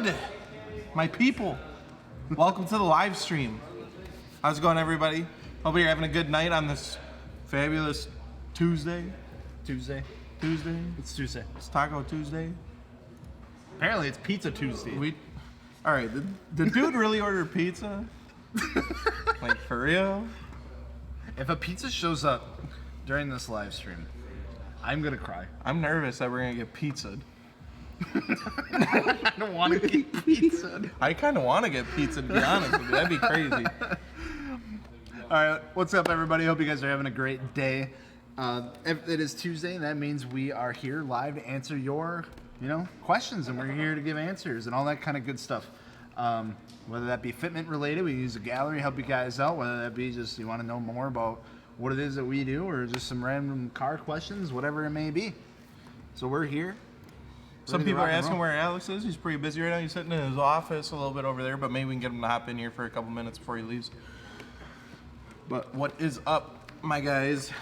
good, my people? Welcome to the live stream. How's it going, everybody? Hope you're having a good night on this fabulous Tuesday. Tuesday. It's Tuesday. It's Taco Tuesday. Apparently, it's Pizza Tuesday. All right. The dude really ordered pizza? Like, for real? If a pizza shows up during this live stream, I'm gonna cry. I'm nervous that we're gonna get pizzaed. I don't want to get pizza. I kind of want to get pizza, to be honest with you. That'd be crazy. All right, what's up, everybody? Hope you guys are having a great day. If it is Tuesday, that means we are here live to answer your, questions, and we're here to give answers and all that kind of good stuff. Whether that be fitment related, we use a gallery, help you guys out. Whether that be just you want to know more about what it is that we do, or just some random car questions, whatever it may be. So we're here. Some people are asking where Alex is. He's pretty busy right now. He's sitting in his office a little bit over there, but maybe we can get him to hop in here for a couple minutes before he leaves. But what is up, my guys?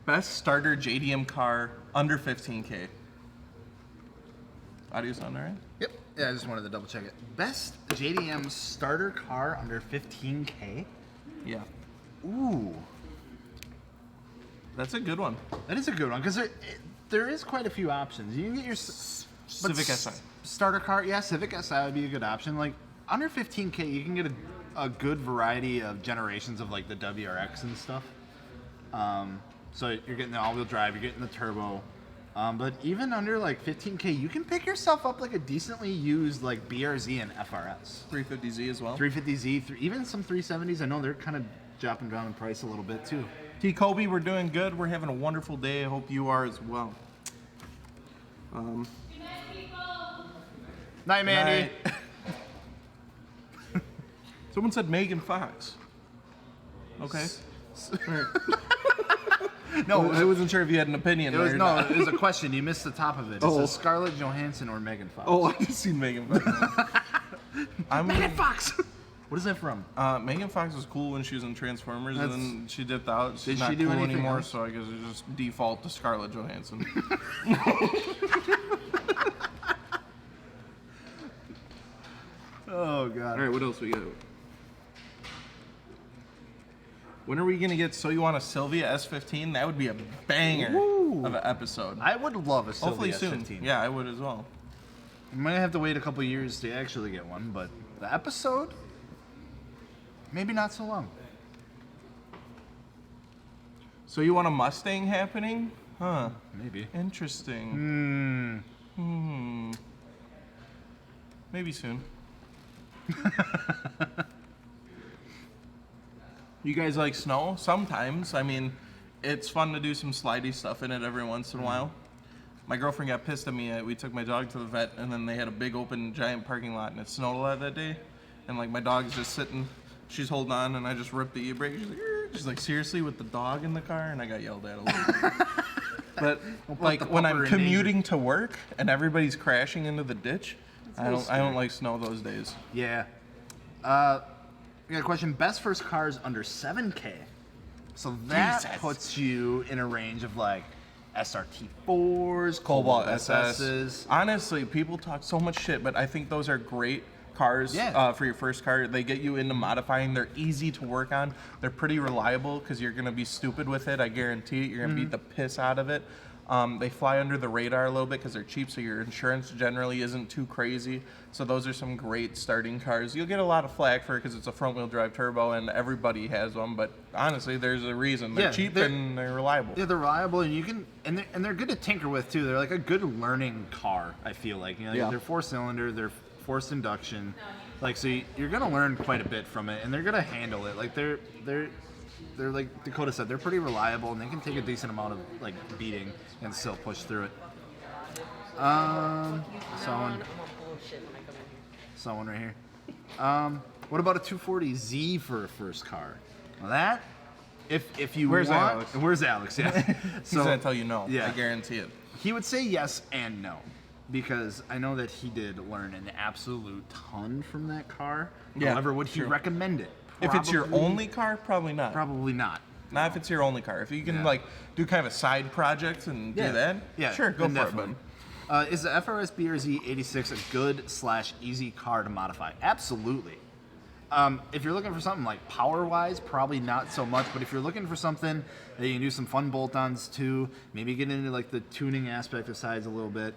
Best starter JDM car under 15K. Audio sound all right? Yep. Yeah, I just wanted to double check it. Best JDM starter car under 15K? Yeah. Ooh. That's a good one. That is a good one, because there is quite a few options. You can get your Civic SI. Starter car, yeah, Civic SI would be a good option. Like, under 15K, you can get a good variety of generations of, like, the WRX and stuff. So you're getting the all-wheel drive, you're getting the turbo. But even under, like, 15K, you can pick yourself up, like, a decently used, like, BRZ and FRS. 350Z as well. 350Z, even some 370s. I know they're kind of dropping down in price a little bit, too. T. Kobe, we're doing good. We're having a wonderful day. I hope you are as well. Night, Mandy. Night. Someone said Megan Fox. Okay. No, I wasn't sure if you had an opinion. It was a question. You missed the top of it. It says Scarlett Johansson or Megan Fox. Oh, I just seen Megan Fox. Megan Fox. What is that from? Megan Fox was cool when she was in Transformers, and then she dipped out. She's Did not she do cool anything anymore, else? so I guess it just default to Scarlett Johansson. Oh, God. All right, what else we got? When are we going to get So You Want a Sylvia S15? That would be a banger of an episode. I would love a Hopefully Sylvia soon. S15. Yeah, I would as well. You might have to wait a couple years to actually get one, but the episode, maybe not so long. So you want a Mustang happening? Huh. Maybe. Interesting. Maybe soon. You guys like snow? Sometimes. I mean, it's fun to do some slidey stuff in it every once in a while. My girlfriend got pissed at me. We took my dog to the vet, and then they had a big open giant parking lot, and it snowed a lot that day. And like my dog's just sitting, she's holding on, and I just ripped the e-brake. She's like, seriously, with the dog in the car? And I got yelled at a little bit. But like when I'm commuting to work and everybody's crashing into the ditch, I don't like snow those days. Yeah. We got a question. Best first cars under 7K. So that puts you in a range of like SRT4s, Cobalt SSs. SS. Honestly, people talk so much shit, but I think those are great cars for your first car. They get you into modifying. They're easy to work on. They're pretty reliable because you're going to be stupid with it. I guarantee it. You're going to beat the piss out of it. They fly under the radar a little bit because they're cheap, so your insurance generally isn't too crazy. So those are some great starting cars. You'll get a lot of flack for it because it's a front-wheel drive turbo, and everybody has one. But honestly, there's a reason. They're cheap and they're reliable. Yeah, they're reliable, and you can, and they're good to tinker with too. They're like a good learning car. I feel like they're 4-cylinder, they're forced induction, like so you're gonna learn quite a bit from it, and they're gonna handle it. Like they're like Dakota said, they're pretty reliable, and they can take a decent amount of like beating and still push through it. Someone right here. What about a 240Z for a first car? Well, that if you Where's want, Alex? Where's Alex? Yeah, He's gonna tell you no. Yeah. I guarantee it. He would say yes and no, because I know that he did learn an absolute ton from that car. Yeah, However, would he true. recommend it? If it's your only car, probably not. Probably not. Not if it's your only car. If you can like do kind of a side project and do that, sure, go for it. But is the FRS BRZ 86 a good/easy car to modify? Absolutely. If you're looking for something like power-wise, probably not so much. But if you're looking for something that you can do some fun bolt-ons too, maybe get into like the tuning aspect of sides a little bit,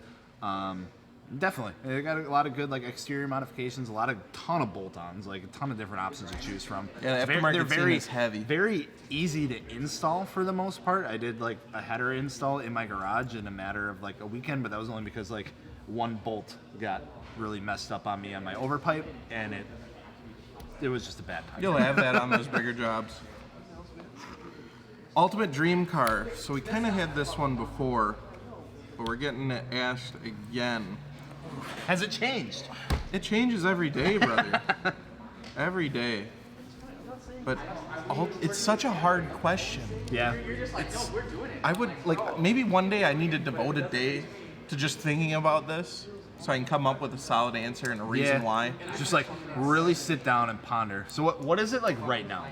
definitely. They got a lot of good like exterior modifications, a ton of bolt-ons, like a ton of different options to choose from. Yeah, the aftermarket scene is heavy. Very easy to install for the most part. I did like a header install in my garage in a matter of like a weekend, but that was only because like one bolt got really messed up on me on my overpipe, and it was just a bad time. You'll have that on those bigger jobs. Ultimate dream car. So we kind of had this one before, but we're getting it asked again. Has it changed? It changes every day, brother. Every day. But it's such a hard question. Yeah. I would like maybe one day I need to devote a day to just thinking about this, so I can come up with a solid answer and a reason why. Just like really sit down and ponder. So what is it like right now?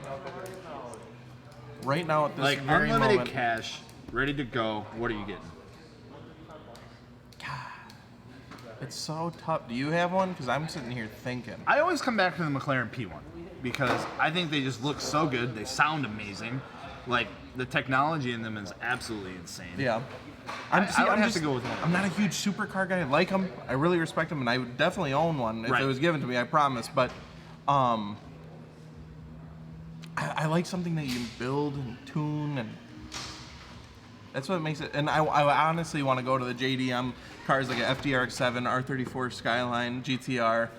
Right now at this Like very unlimited moment, cash, ready to go. What are you getting? it's so tough. Do you have one? Because I'm sitting here thinking. I always come back to the McLaren P1 because I think they just look so good. They sound amazing. Like the technology in them is absolutely insane. Yeah. I would have to go with one. I'm not a huge supercar guy. I like them. I really respect them, and I would definitely own one if it was given to me. I promise. But I like something that you can build and tune, and that's what makes it. And I honestly want to go to the JDM cars like a FDRX7, R34 Skyline, GTR,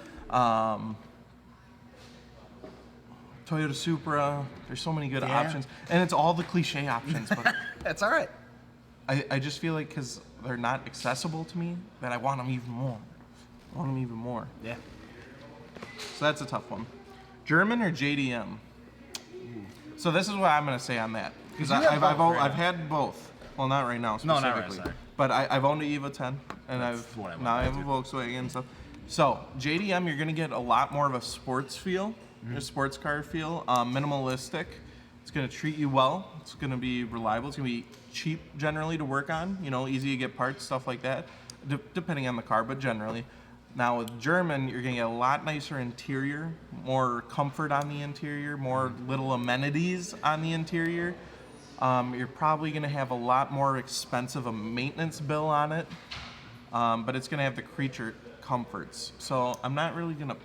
Toyota Supra. There's so many good options, and it's all the cliche options. But That's all right. I just feel like because they're not accessible to me, that I want them even more. Yeah. So that's a tough one. German or JDM? So this is what I'm going to say on that. Because I've had both. Well, not right now specifically. No, not right, sorry. But I've owned a EVA 10, and I have a Volkswagen and stuff. So JDM, you're going to get a lot more of a sports feel, a sports car feel, minimalistic. It's going to treat you well. It's going to be reliable. It's going to be cheap generally to work on. You know, easy to get parts, stuff like that, depending on the car, but generally. Now with German, you're going to get a lot nicer interior, more comfort on the interior, more little amenities on the interior. You're probably going to have a lot more expensive a maintenance bill on it, but it's going to have the creature comforts. So I'm not really going to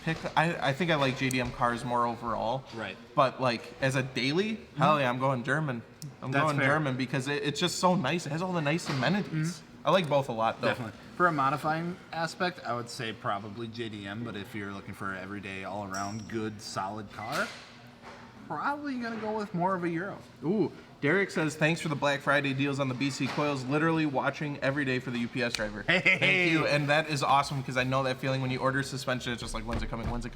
pick. I think I like JDM cars more overall. Right. But like as a daily, hell yeah, I'm going German. That's fair. German because it's just so nice. It has all the nice amenities. I like both a lot though. Definitely. For a modifying aspect, I would say probably JDM, but if you're looking for an everyday, all-around, good, solid car, probably going to go with more of a Euro. Ooh, Derek says, thanks for the Black Friday deals on the BC coils. Literally watching every day for the UPS driver. Hey. Thank you. And that is awesome because I know that feeling when you order suspension. It's just like, when's it coming? Like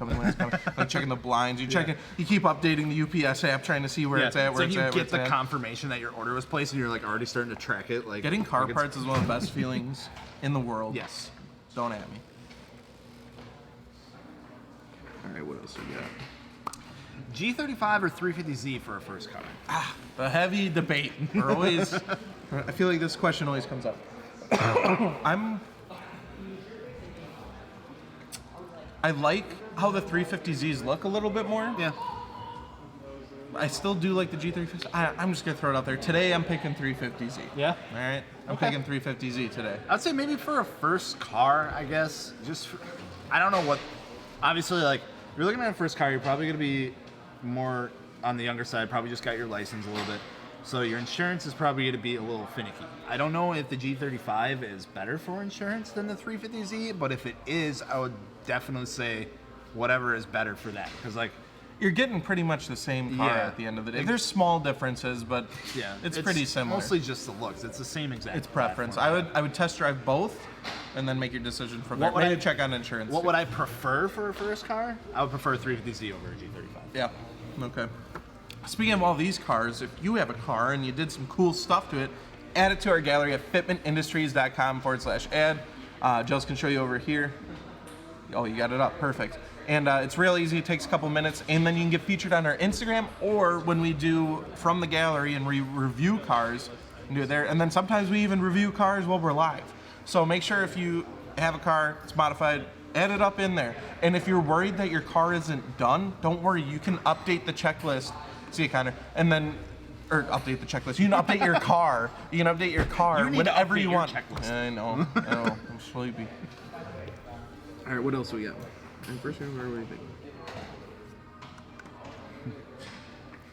checking the blinds. You keep updating the UPS app trying to see where it's at, where it's at. You get the confirmation that your order was placed and you're like already starting to track it. Like getting car parts is one of the best feelings in the world. Yes. Don't at me. All right, what else we got? G35 or 350Z for a first car? The heavy debate. We're always. I feel like this question always comes up. I like how the 350Zs look a little bit more. Yeah. I still do like the G350. I'm just gonna throw it out there. Today I'm picking 350Z. Yeah. All right. I'm picking 350Z today. I'd say maybe for a first car, I guess. I don't know what. Obviously, like if you're looking at a first car, you're probably gonna be more on the younger side. Probably just got your license a little bit, so your insurance is probably gonna be a little finicky. I don't know if the G35 is better for insurance than the 350Z, but if it is, I would definitely say whatever is better for that, because like. You're getting pretty much the same car at the end of the day. There's small differences, but it's pretty similar. Mostly just the looks. It's the same exact. It's preference. I would test drive both, and then make your decision from there. Maybe check on insurance. What would I prefer for a first car? I would prefer a 350Z over a G35. Yeah. Okay. Speaking of all these cars, if you have a car and you did some cool stuff to it, add it to our gallery at fitmentindustries.com/ad. Jels can show you over here. Oh, you got it up. Perfect. And it's real easy. It takes a couple minutes, and then you can get featured on our Instagram, or when we do from the gallery and we review cars, and do it there. And then sometimes we even review cars while we're live. So make sure if you have a car, it's modified, add it up in there. And if you're worried that your car isn't done, don't worry. You can update the checklist. See it, Connor, and then. Or update the checklist. You can update your car. You can update your car whenever you want. I know. I'm sleepy. All right, what else we got? First, where do we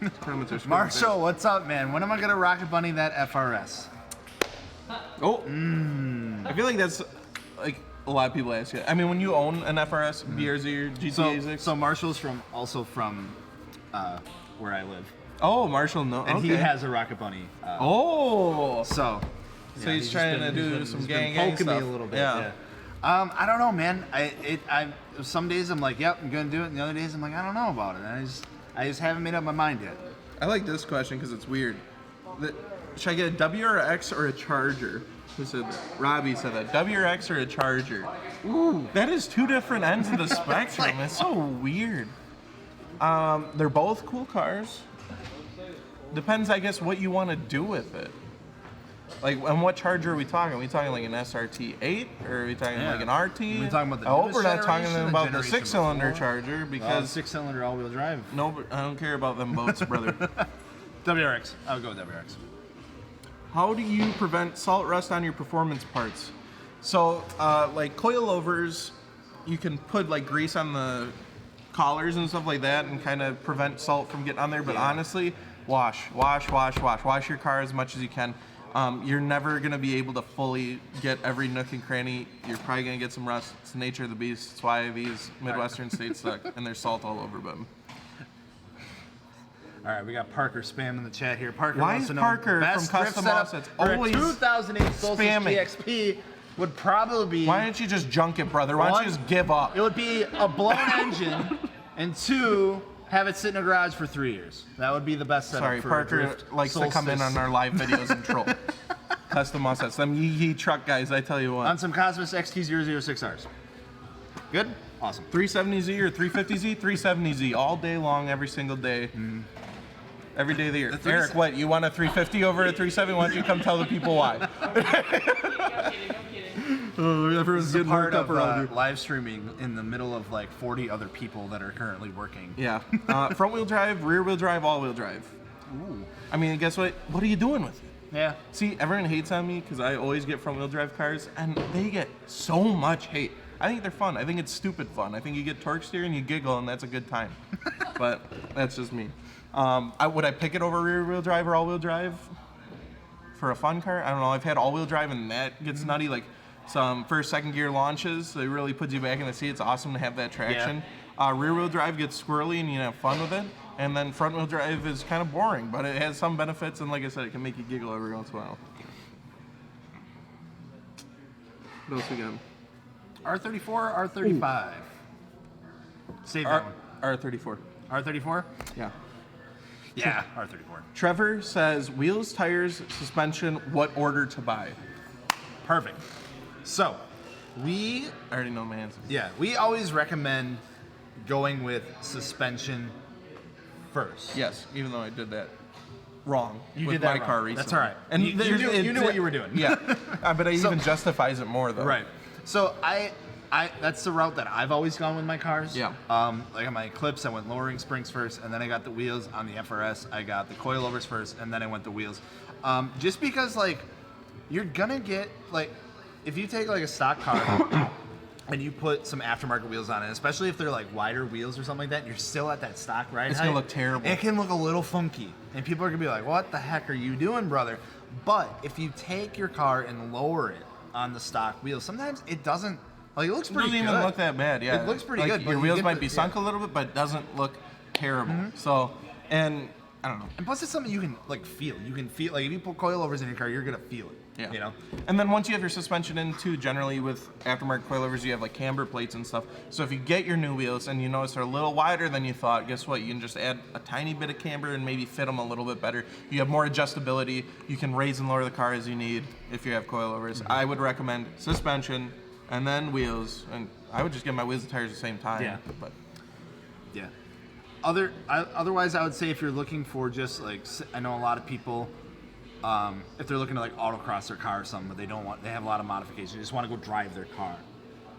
think? Comments are Marshall, what's up, man? When am I gonna rocket bunny that FRS? Oh, I feel like that's like a lot of people ask you. I mean, when you own an FRS, BRZ or GTA 6. So Marshall's also from where I live. Oh, Marshall, no. And okay. he has a rocket bunny. So yeah, he's trying to do some gang poking stuff. me a little bit. Yeah. I don't know, man. Some days I'm like, yep, I'm gonna do it, and the other days I'm like, I don't know about it. I just haven't made up my mind yet. I like this question because it's weird. Should I get a WRX or a Charger? Who said that? Robbie said that. WRX or a Charger? Ooh, that is two different ends of the spectrum. It's so weird. They're both cool cars. Depends, I guess, what you want to do with it. Like, and what Charger are we talking? Are we talking like an SRT8, or are we talking like an RT? We're talking about the I hope we're not newest talking generation, about the generation 6-cylinder before. Charger, because 6-cylinder all-wheel drive. no, I don't care about them boats, brother. WRX. I would go with WRX. How do you prevent salt rust on your performance parts? So, like coilovers, you can put like grease on the collars and stuff like that, and kind of prevent salt from getting on there. But honestly, wash your car as much as you can. You're never gonna be able to fully get every nook and cranny. You're probably gonna get some rust. It's the nature of the beast. It's why these Midwestern states suck, and there's salt all over them. All right, we got Parker spam in the chat here. Parker Why wants is to know Parker best from drift Custom setup Offsets for always a 2008 Solstice spamming? GXP would probably be. Why don't you just junk it, brother? Why don't you just give up? It would be a blown engine, and 2, have it sit in a garage for 3 years. That would be the best setup. Sorry, for Parker a drift likes to come in on our live videos and troll. Custom Offsets. Them yee truck guys, I tell you what. on some COSMIS XT006Rs. Good? Awesome. 370Z or 350Z? 370Z all day long, every single day. Every day of the year. Eric, what? You want a 350 over a 370? Why don't you come tell the people why? Everyone's getting Part worked up of around here. live streaming in the middle of like 40 other people that are currently working. Yeah. Front wheel drive, rear wheel drive, all wheel drive. Ooh. I mean, guess what? What are you doing with it? Yeah. See, everyone hates on me because I always get front wheel drive cars, and they get so much hate. I think they're fun. I think it's stupid fun. I think you get torque steer and you giggle, and that's a good time. But that's just me. Would I pick it over rear wheel drive or all wheel drive for a fun car? I don't know. I've had all wheel drive, and that gets nutty. Like some first, second gear launches, they really put you back in the seat. It's awesome to have that traction. Rear wheel drive gets squirrely, and you have fun with it. And then front wheel drive is kind of boring, but it has some benefits, and like I said, it can make you giggle every once in a while. What else we got? R34 or R35? Save that one. R34. R34? Yeah. Yeah, R34. Trevor says, wheels, tires, suspension, what order to buy? Perfect. So, I already know my answer. we always recommend going with suspension first. Yes, even though I did that wrong You with did that my wrong. car recently. That's all right. And You knew what you were doing. Yeah, but it even justifies it more, though. Right. So I that's the route that I've always gone with my cars. Yeah. Like on my Eclipse, I went lowering springs first, and then I got the wheels. On the FRS, I got the coilovers first, and then I went the wheels. Just because like you're gonna get like if you take like a stock car and you put some aftermarket wheels on it, especially if they're like wider wheels or something like that, and you're still at that stock ride It's height, gonna look terrible. It can look a little funky, and people are gonna be like, "What the heck are you doing, brother?" But if you take your car and lower it on the stock wheels, sometimes it doesn't. Like it looks It pretty doesn't good. even look that bad, yeah. It looks pretty like, good. but Your you wheels get might the- be sunk a little bit, but it doesn't look terrible. So, and I don't know. And plus, it's something you can like feel. You can feel like if you put coilovers in your car, you're gonna feel it. Yeah. You know. And then once you have your suspension in too, generally with aftermarket coilovers, you have like camber plates and stuff. So if you get your new wheels and you notice they're a little wider than you thought, guess what? You can just add a tiny bit of camber and maybe fit them a little bit better. You have more adjustability. You can raise and lower the car as you need if you have coilovers. I would recommend suspension and then wheels. And I would just get my wheels and tires at the same time. Yeah. But Yeah. Otherwise, I would say if you're looking for just like, I know a lot of people, if they're looking to like autocross their car or something, but they have a lot of modifications, they just want to go drive their car.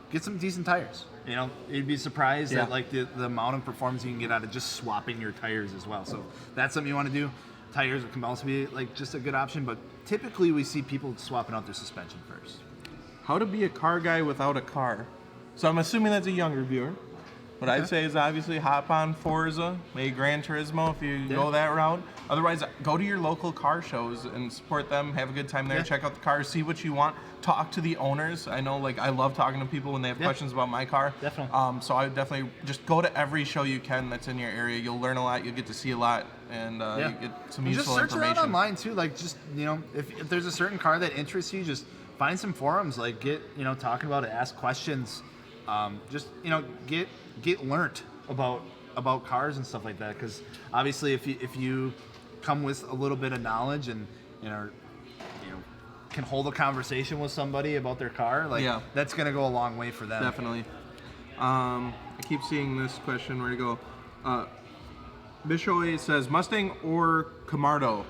Get some decent tires. You know, you'd be surprised at like the amount of performance you can get out of just swapping your tires as well. So that's something you want to do. Tires can also be like just a good option, but typically we see people swapping out their suspension first. How to be a car guy without a car. So I'm assuming that's a younger viewer. What I'd say is obviously hop on Forza, maybe Gran Turismo if you go that route. Otherwise, go to your local car shows and support them. Have a good time there. Check out the cars. See what you want. Talk to the owners. I know, like, I love talking to people when they have questions about my car. Definitely. So I would definitely just go to every show you can that's in your area. You'll learn a lot. You'll get to see a lot, and you get some useful just search information. around online too. Like, just, you know, if there's a certain car that interests you, just find some forums. Like, get, you know, talking about it. Ask questions. Just, you know, get learnt about cars and stuff like that, because obviously if you come with a little bit of knowledge and can hold a conversation with somebody about their car, like that's gonna go a long way for them. Definitely. I keep seeing this question where you go, Bishoy says Mustang or Camaro.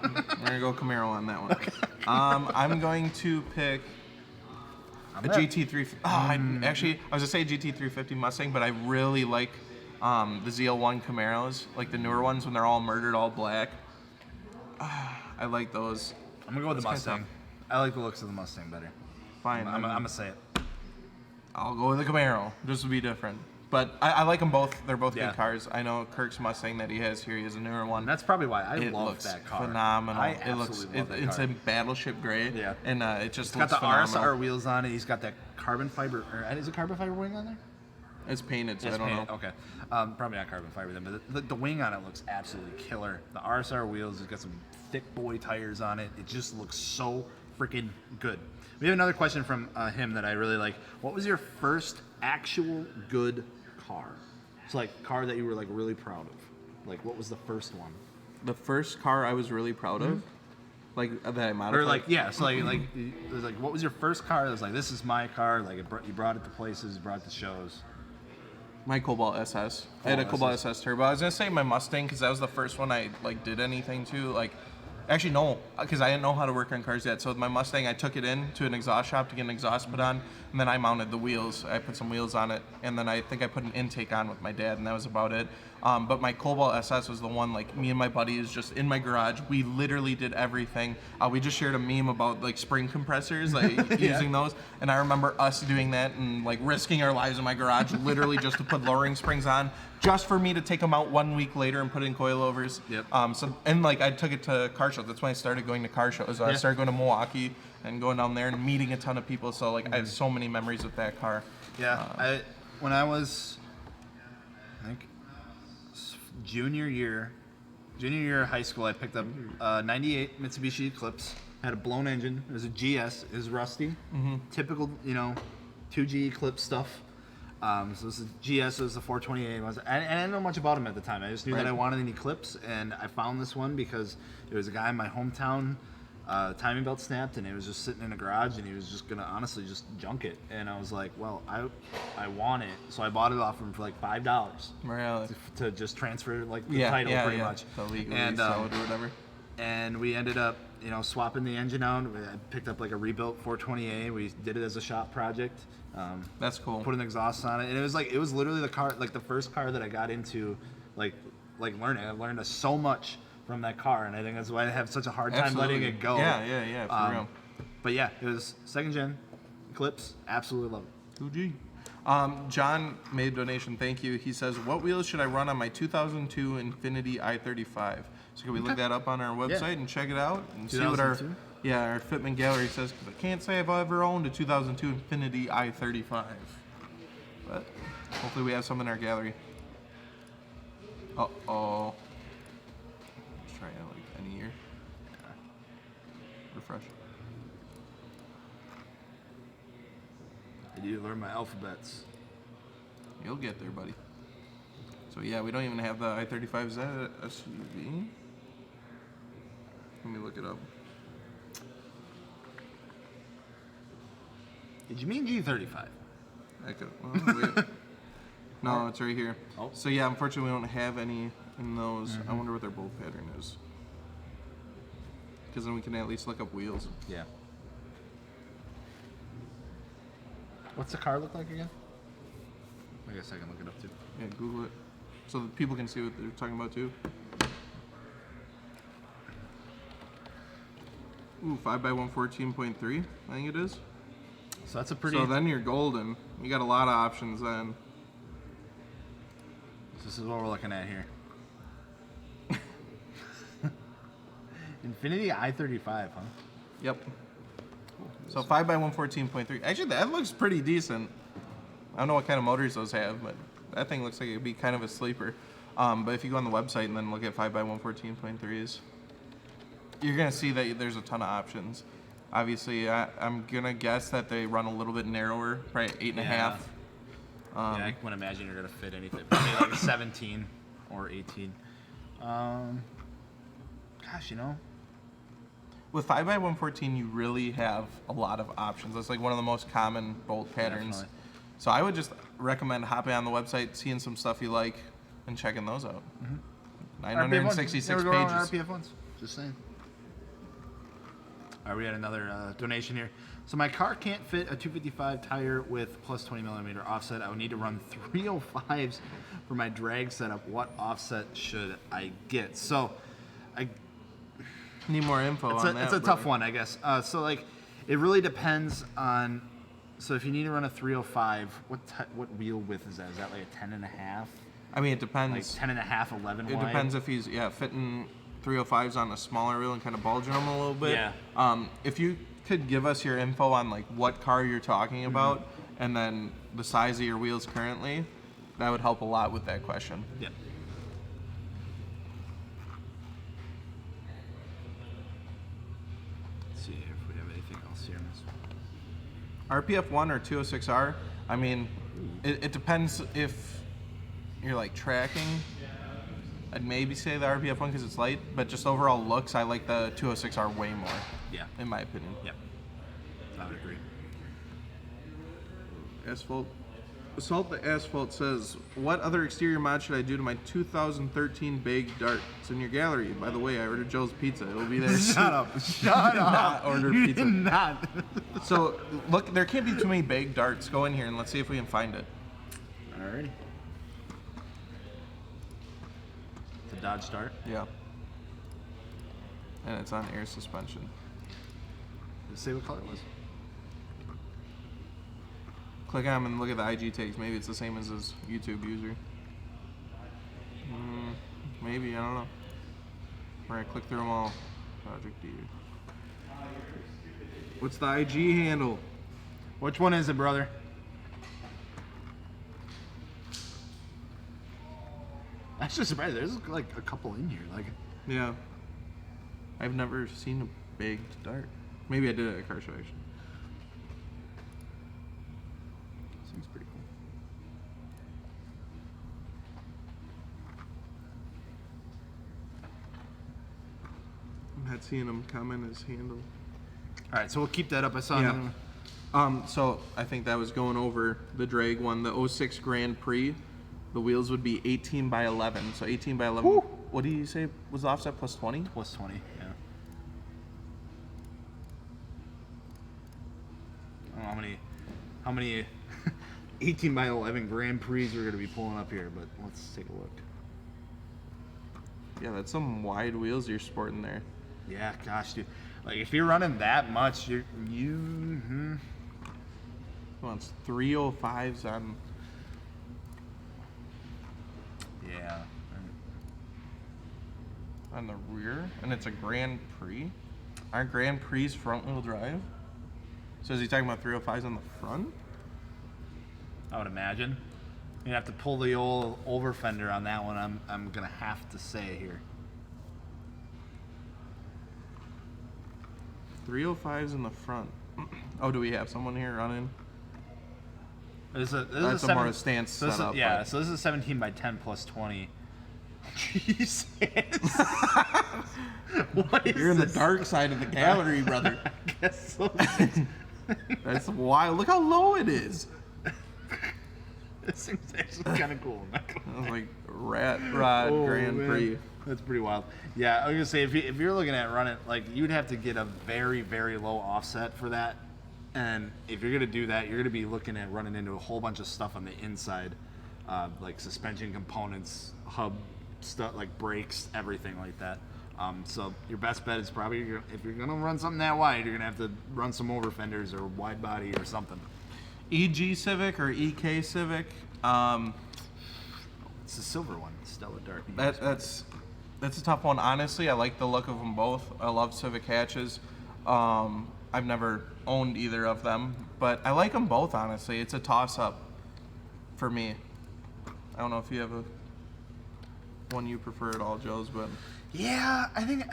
We're gonna go Camaro on that one. Okay. I'm going to pick a GT3. I was gonna say GT350 Mustang, but I really like the ZL1 Camaros, like the newer ones when they're all murdered, all black. I like those. I'm gonna go with the Mustang. I like the looks of the Mustang better. Fine. I'm gonna say it. I'll go with the Camaro. Just to be different. But I like them both. They're both good cars. I know Kirk's Mustang that he has here. He has a newer one. That's probably why I love that car. Phenomenal. I absolutely love that car. It's in battleship gray. Yeah. And it just looks got the phenomenal. RSR wheels on it. He's got that carbon fiber. Or is it carbon fiber wing on there? It's painted, so I don't know. Okay. Probably not carbon fiber then, but the wing on it looks absolutely killer. The RSR wheels, it's got some thick boy tires on it. It just looks so freaking good. We have another question from him that I really like. What was your first actual good car? So like car that you were like really proud of. Like what was the first one? The first car I was really proud of? Like that I modified? Or like, yeah, so like it was like, what was your first car that was like, this is my car, like you brought it to places, you brought it to shows? My Cobalt SS. I had a Cobalt SS Turbo. I was gonna say my Mustang because that was the first one I like did anything to. Like, actually no, because I didn't know how to work on cars yet. So with my Mustang, I took it in to an exhaust shop to get an exhaust put on, and then I mounted the wheels. I put some wheels on it, and then I think I put an intake on with my dad, and that was about it. But my Cobalt SS was the one, like, me and my buddies just in my garage. We literally did everything. We just shared a meme about, like, spring compressors, like, using those. And I remember us doing that and, like, risking our lives in my garage, literally just to put lowering springs on, just for me to take them out 1 week later and put in coilovers. And, like, I took it to car shows. That's when I started going to car shows. I started going to Milwaukee and going down there and meeting a ton of people. So, like, I have so many memories with that car. When I was, I think, junior year of high school, I picked up a 98 Mitsubishi Eclipse. Had a blown engine. It was a GS. It was rusty. Typical, 2G Eclipse stuff. So it was a GS. It was a 428. And I didn't know much about them at the time. I just knew that I wanted an Eclipse, and I found this one because there was a guy in my hometown. Timing belt snapped, and it was just sitting in a garage, and he was just gonna honestly just junk it. And I was like, well, I want it, so I bought it off him for like $5 Really? to just transfer like the title pretty much. And sold or whatever. And we ended up, swapping the engine out. I picked up like a rebuilt 420A. We did it as a shop project. That's cool. Put an exhaust on it, and it was literally the car, like the first car that I got into, like learning. I learned so much from that car, and I think that's why I have such a hard time letting it go. Yeah, for real. But yeah, it was second gen Eclipse. Absolutely love it. 2G. John made a donation. Thank you. He says, "What wheels should I run on my 2002 Infiniti i35?" So can we look that up on our website and check it out and see what our Fitment gallery says? Because I can't say I've ever owned a 2002 Infiniti i35, but hopefully we have some in our gallery. Uh-oh. Try it like any year. Refresh. I need to learn my alphabets. You'll get there, buddy. So yeah, we don't even have the i35. Is that a SUV? Let me look it up. Did you mean G35? I could. Well, No, it's right here. Oh. So yeah, unfortunately we don't have any in those. I wonder what their bolt pattern is. Because then we can at least look up wheels. Yeah. What's the car look like again? I guess I can look it up too. Yeah, Google it. So that people can see what they're talking about too. Ooh, 5x114.3, I think it is. So that's a pretty... So then you're golden. You got a lot of options then. This is what we're looking at here. Infinity I-35, huh? Yep. So 5x114.3. Actually, that looks pretty decent. I don't know what kind of motors those have, but that thing looks like it'd be kind of a sleeper. But if you go on the website and then look at 5x114.3s, you're going to see that there's a ton of options. Obviously, I'm going to guess that they run a little bit narrower, probably 8.5. Yeah, I wouldn't imagine you're going to fit anything. Probably like a 17 or 18. Gosh, you know. With 5x114, you really have a lot of options. That's like one of the most common bolt patterns. Definitely. So I would just recommend hopping on the website, seeing some stuff you like, and checking those out. 966 Never go wrong with pages. RPF ones. Just saying. All right, we had another donation here. So my car can't fit a 255 tire with plus 20 millimeter offset. I would need to run 305s for my drag setup. What offset should I get? So I Need more info on that. it's a tough one, I guess. So like, it really depends on. So if you need to run a 305, what wheel width is that? Is that like a 10 and a half? I mean, it depends. Like 10 and a half, 11 It wide? depends if he's fitting 305s on a smaller wheel and kind of bulging them a little bit. Yeah. If you could give us your info on like what car you're talking about and then the size of your wheels currently, that would help a lot with that question. Yeah. Let's see if we have anything else here. RPF 1 or 206R, I mean, it depends if you're like tracking. I'd maybe say the RPF 1 because it's light, but just overall looks, I like the 206R way more. Yeah. In my opinion. Yep. I would agree. Asphalt. Assault the Asphalt says, what other exterior mod should I do to my 2013 Big Dart? It's in your gallery. By the way, I ordered Joe's Pizza. It'll be there soon. Shut up. Shut up. Not order You pizza. did not. So, look, there can't be too many Big Darts. Go in here and let's see if we can find it. Alrighty. It's a Dodge Dart. Yeah. And it's on air suspension. Let's see what color it was. Click on him and look at the IG tags. Maybe it's the same as his YouTube user. Maybe, I don't know. Alright, click through them all. Project D. What's the IG handle? Which one is it, brother? I'm just surprised. There's like a couple in here. Like, Yeah. I've never seen a Big Dart. Maybe I did it at a car show, actually. seems pretty cool. I'm not seeing him comment his handle. All right, so we'll keep that up. I saw Yeah. another one. So I think that was going over the drag one, the 06 Grand Prix. The wheels would be 18 by 11. So 18 by 11. Woo. What do you say was the offset plus 20? Plus 20, yeah. I don't know how many 18 by 11 Grand Prix we're going to be pulling up here, but let's take a look. Yeah, that's some wide wheels you're sporting there. Yeah, gosh, dude. Like, if you're running that much, He wants 305s on. yeah. On the rear, and it's a Grand Prix. Aren't Grand Prix front wheel drive? So is he talking about 305s on the front? I would imagine. You have to pull the old over fender on that one. I'm gonna have to say here. 305s in the front. Oh, do we have someone here running? This is That's a more stance so this is- setup, yeah, but- so this is 17 by 10 plus 20. Jesus. What is You're in the this? dark side of the gallery, brother. I guess so. That's wild. Look how low it is. This thing's actually kind of cool. Like Rat Rod Grand man. Prix. That's pretty wild. Yeah, I was gonna say if you're looking at running, like you'd have to get a very very low offset for that, and if you're gonna do that, you're gonna be looking at running into a whole bunch of stuff on the inside, like suspension components, hub stuff, like brakes, everything like that. So your best bet is probably if you're gonna run something that wide, you're gonna have to run some over fenders or wide body or something. EG Civic or EK Civic. It's the silver one, Stella Dark. That's a tough one. Honestly, I like the look of them both. I love Civic hatches. I've never owned either of them, but I like them both. Honestly, it's a toss-up for me. I don't know if you have one you prefer at all, Joe's, but yeah, I think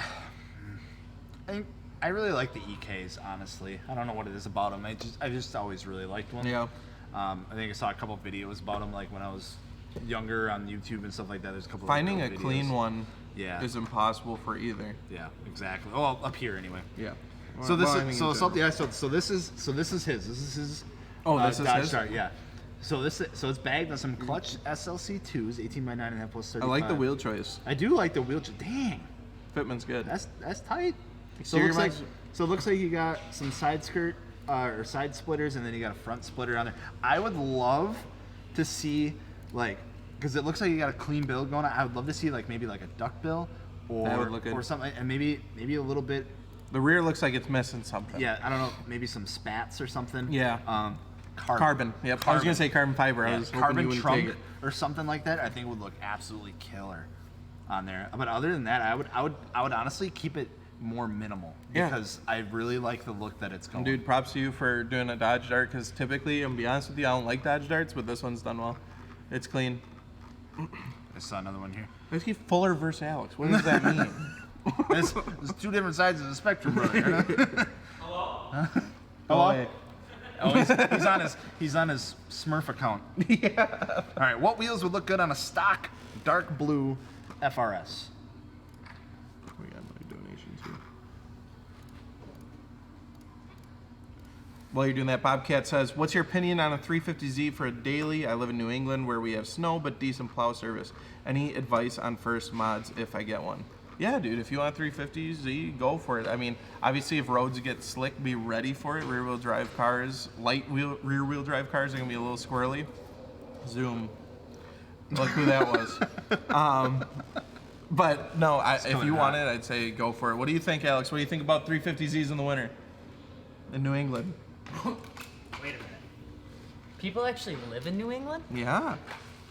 I really like the EKs. Honestly, I don't know what it is about them. I just always really liked one. yeah. I think I saw a couple videos about them, like when I was younger on YouTube and stuff like that. There's a couple. Finding of a videos. clean one Yeah. is impossible for either. Yeah, exactly. Oh, up here anyway. Yeah. So this Well, I is mean, so in something. general. So this is his. This is his. Oh, this is Dodge his? Dart, yeah. So it's bagged on some clutch SLC2s, 18 by 9.5 plus 35. I like the wheel choice. I do like the wheel. Dang, Fitment's good. that's tight. Exterior So it looks like you got some side skirt or side splitters, and then you got a front splitter on there. I would love to see because it looks like you got a clean build going on. I would love to see maybe like a duck bill That would look good. or something, and maybe a little bit. The rear looks like it's missing something. Yeah, I don't know, maybe some spats or something. Yeah. Carbon. Yep. I was gonna say carbon fiber. I Yeah, was hoping carbon you wouldn't trunk take it. or something like that. I think would look absolutely killer on there. But other than that, I would honestly keep it more minimal Yeah. because I really like the look that it's going. Dude, props to you for doing a Dodge Dart because typically, I'm gonna be honest with you, I don't like Dodge Darts, but this one's done well. It's clean. I saw another one here. Let's get Fuller versus Alex. What does that mean? There's two different sides of the spectrum, brother. Hello? Hello? Oh, he's on his Smurf account. Yeah. All right, what wheels would look good on a stock dark blue FRS? We got my donations here. While you're doing that, Bobcat says, what's your opinion on a 350Z for a daily? I live in New England where we have snow but decent plow service. Any advice on first mods if I get one? Yeah, dude, if you want a 350Z, go for it. I mean, obviously, if roads get slick, be ready for it. Rear-wheel drive cars, rear-wheel drive cars are going to be a little squirrely. Zoom. Look who that was. But, no, if you want it, I'd say go for it. What do you think, Alex? What do you think about 350Zs in the winter in New England? Wait a minute. People actually live in New England? Yeah.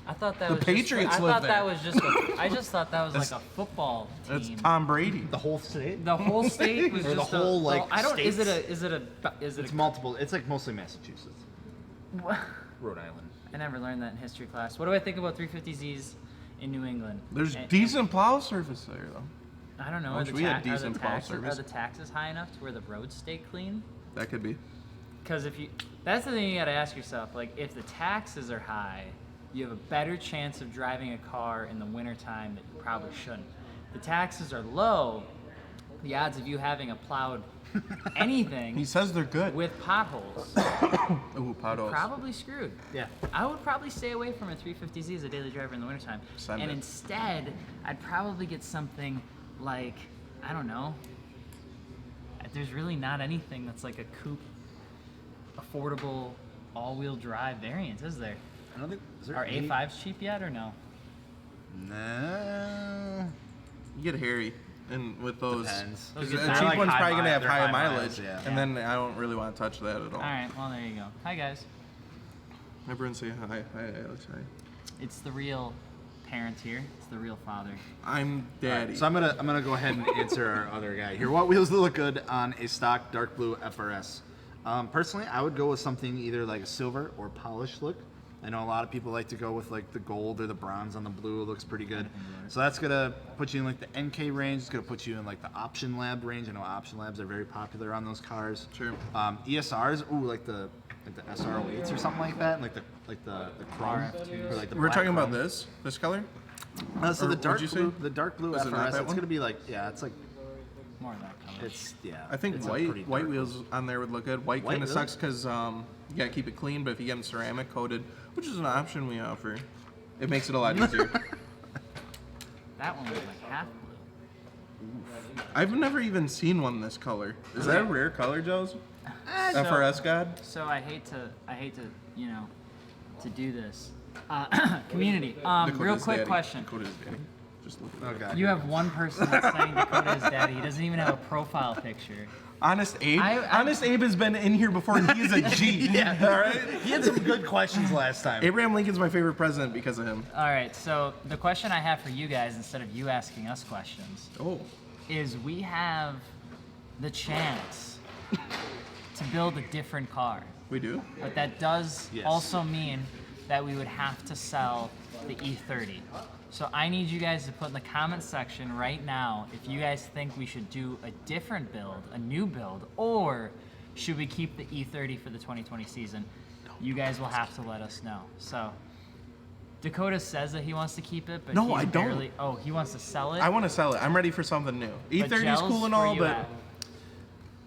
I thought that The was Patriots just, I live thought there. that was just I just thought that was like a football That's team. Tom Brady. The whole state? The whole state was Or the just whole, I don't states? is it It's multiple. It's multly Massachusetts. a Rhode Island. I never learned that in history class. What do I think about 350Zs in New England? There's And- decent plow surface there, though. I don't know. I Are wish the, we had are the decent plow taxes service. are the taxes high enough to where the roads stay clean? That could be. Because that's the thing you got to ask yourself. Like, if the taxes are high, you have a better chance of driving a car in the wintertime that you probably shouldn't. The taxes are low, the odds of you having a plowed anything He says they're good. with potholes, Ooh, potholes. probably screwed. Yeah. I would probably stay away from a 350Z as a daily driver in the wintertime. Send And it. instead, I'd probably get something like, I don't know, there's really not anything that's like a coupe, affordable, all-wheel drive variant, is there? I don't think. Is there Are any- A5s cheap yet or no? No. You get hairy, and with those, Depends. 'cause Those a get cheap high- one's high probably gonna have they're higher high mileage, miles, yeah. and then I don't really want to touch that at all. All right, well, there you go. Hi, guys. Everyone say hi. Hi, Alex. Hi. It's the real parent here. It's the real father. I'm daddy. So I'm gonna go ahead and answer our other guy here. What wheels look good on a stock dark blue FRS? Personally, I would go with something either like a silver or polished look. I know a lot of people like to go with like the gold or the bronze on the blue. It looks pretty good. So that's gonna put you in like the NK range. It's gonna put you in like the Option Lab range. I know Option Labs are very popular on those cars. Sure. ESRs, ooh, like the SR08s or something like that, and like the chrome. RF2s. Or like the We're black talking about chrome. this color. So Or the dark what'd you say? blue, the dark blue Was it not FRS, that it's one? gonna be like, yeah, it's like More of that color. It's I think it's a pretty white dark wheels on there would look good. White White kind of really? sucks because you gotta keep it clean. But if you get them ceramic coated, which is an option we offer, it makes it a lot easier. That one was like half blue. I've never even seen one this color. Is that a rare color, Joe's? FRS God? So I hate to you know to do this. Community. Real Dakota's quick daddy. question. Dakota's daddy. Just look at Oh it. god. You have one person that's saying Dakota's daddy. He doesn't even have a profile picture. Honest Abe. I- Honest Abe has been in here before, and he's a G. Yeah. All right. He had some good questions last time. Abraham Lincoln's my favorite president because of him. All right. So the question I have for you guys, instead of you asking us questions, Oh. is we have the chance to build a different car. We do? But that does Yes. also mean that we would have to sell the E30. So I need you guys to put in the comment section right now if you guys think we should do a different build, a new build, or should we keep the E30 for the 2020 season? You guys will have to let us know. So Dakota says that he wants to keep it, but No, he's I don't. barely. Oh, he wants to sell it. I want to sell it. I'm ready for something new. E30 is Gels, cool and where all, you but at?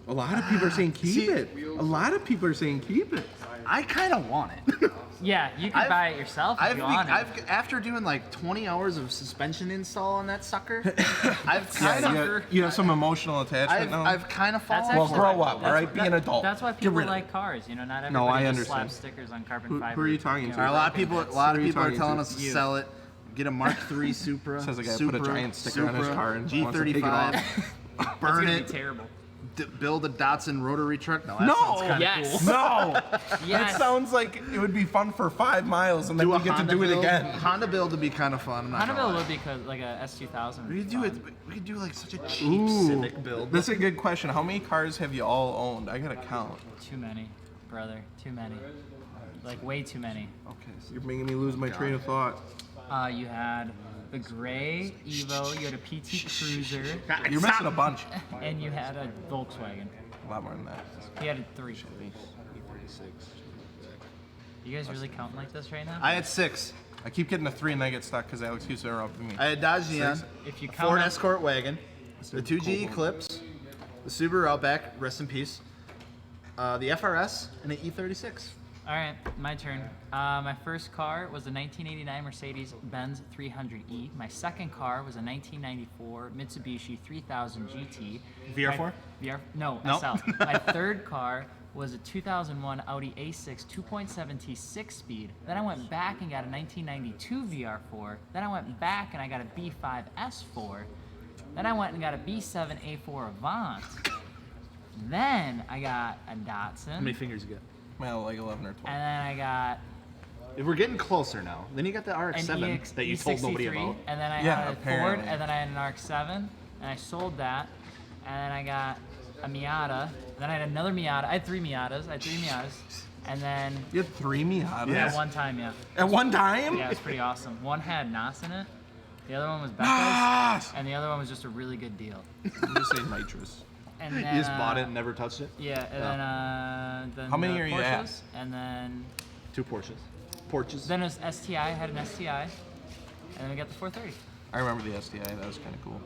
a lot of people are saying keep See- it. A lot of people are saying keep it. I kind of want it. Yeah, you can I've- buy it yourself if you want it. after doing like 20 hours of suspension install on that sucker, I've kind Yeah, of you have some emotional attachment now. I've kind of fallen. That's Well, actually- grow up, that's- all right? Be an adult. That's why Get people rid of like it. cars. You know, not everybody No, I just understand. slaps stickers on carbon Who fiber. are you talking know, to? a lot of people Who are you are talking telling to? us to You. sell it. Get a Mark III Supra. Says the guy Supra, put a giant sticker on his Supra, car and wants to take it G35. That's Burn gonna it. be terrible. Build a Datsun rotary truck. No, that No! sounds kind of Yes. cool. No! Yes. That sounds like it would be fun for 5 miles and then we get to do it build. again. Honda build would be kind of fun. I'm not Honda gonna build lie. would be like a S2000. We would could be do it. fun. We could do like such a cheap Ooh, Civic build. That's a good question. How many cars have you all owned? I gotta count. Too many, brother. Too many. Like way too many. Okay. You're making me lose my train of thought. You had the gray Evo, you had a PT Cruiser, You're missing a bunch. and you had a Volkswagen. A lot more than that. He had 3. You guys really counting like this right now? I had 6. I keep getting a 3 and I get stuck because Alex keeps interrupting me. I had Dodge Neon, If you count Ford up- Escort wagon, the 2G Eclipse, the Subaru Outback, rest in peace, the FRS, and the E36. All right, my turn. My first car was a 1989 Mercedes-Benz 300E. My second car was a 1994 Mitsubishi 3000 GT. VR4? No, Nope. SL. My third car was a 2001 Audi A6 2.7T 6-speed. Then I went back and got a 1992 VR4. Then I went back and I got a B5 S4. Then I went and got a B7 A4 Avant. Then I got a Datsun. How many fingers you got? Well, like 11 or 12. And then I got If we're getting closer now. Then you got the an RX-7 that you told nobody E63, about. and then I Yeah, had a Ford, apparently. and then I had an RX-7, and I sold that, and then I got a Miata, then I had another Miata. I had 3 Miatas, and then You had 3 Miatas? at one time, yeah. At one time? Yeah, it was pretty awesome. One had NOS in it, the other one was Becca's, NOS! and the other one was just a really good deal. I'm just saying nitrous. And then, You just bought it and never touched it? Yeah, and then How many the are you Porsches, at? and then 2 Porsches. Porches. then it was STI. I had an STI, and then we got the 430. I remember the STI. That was kind of cool.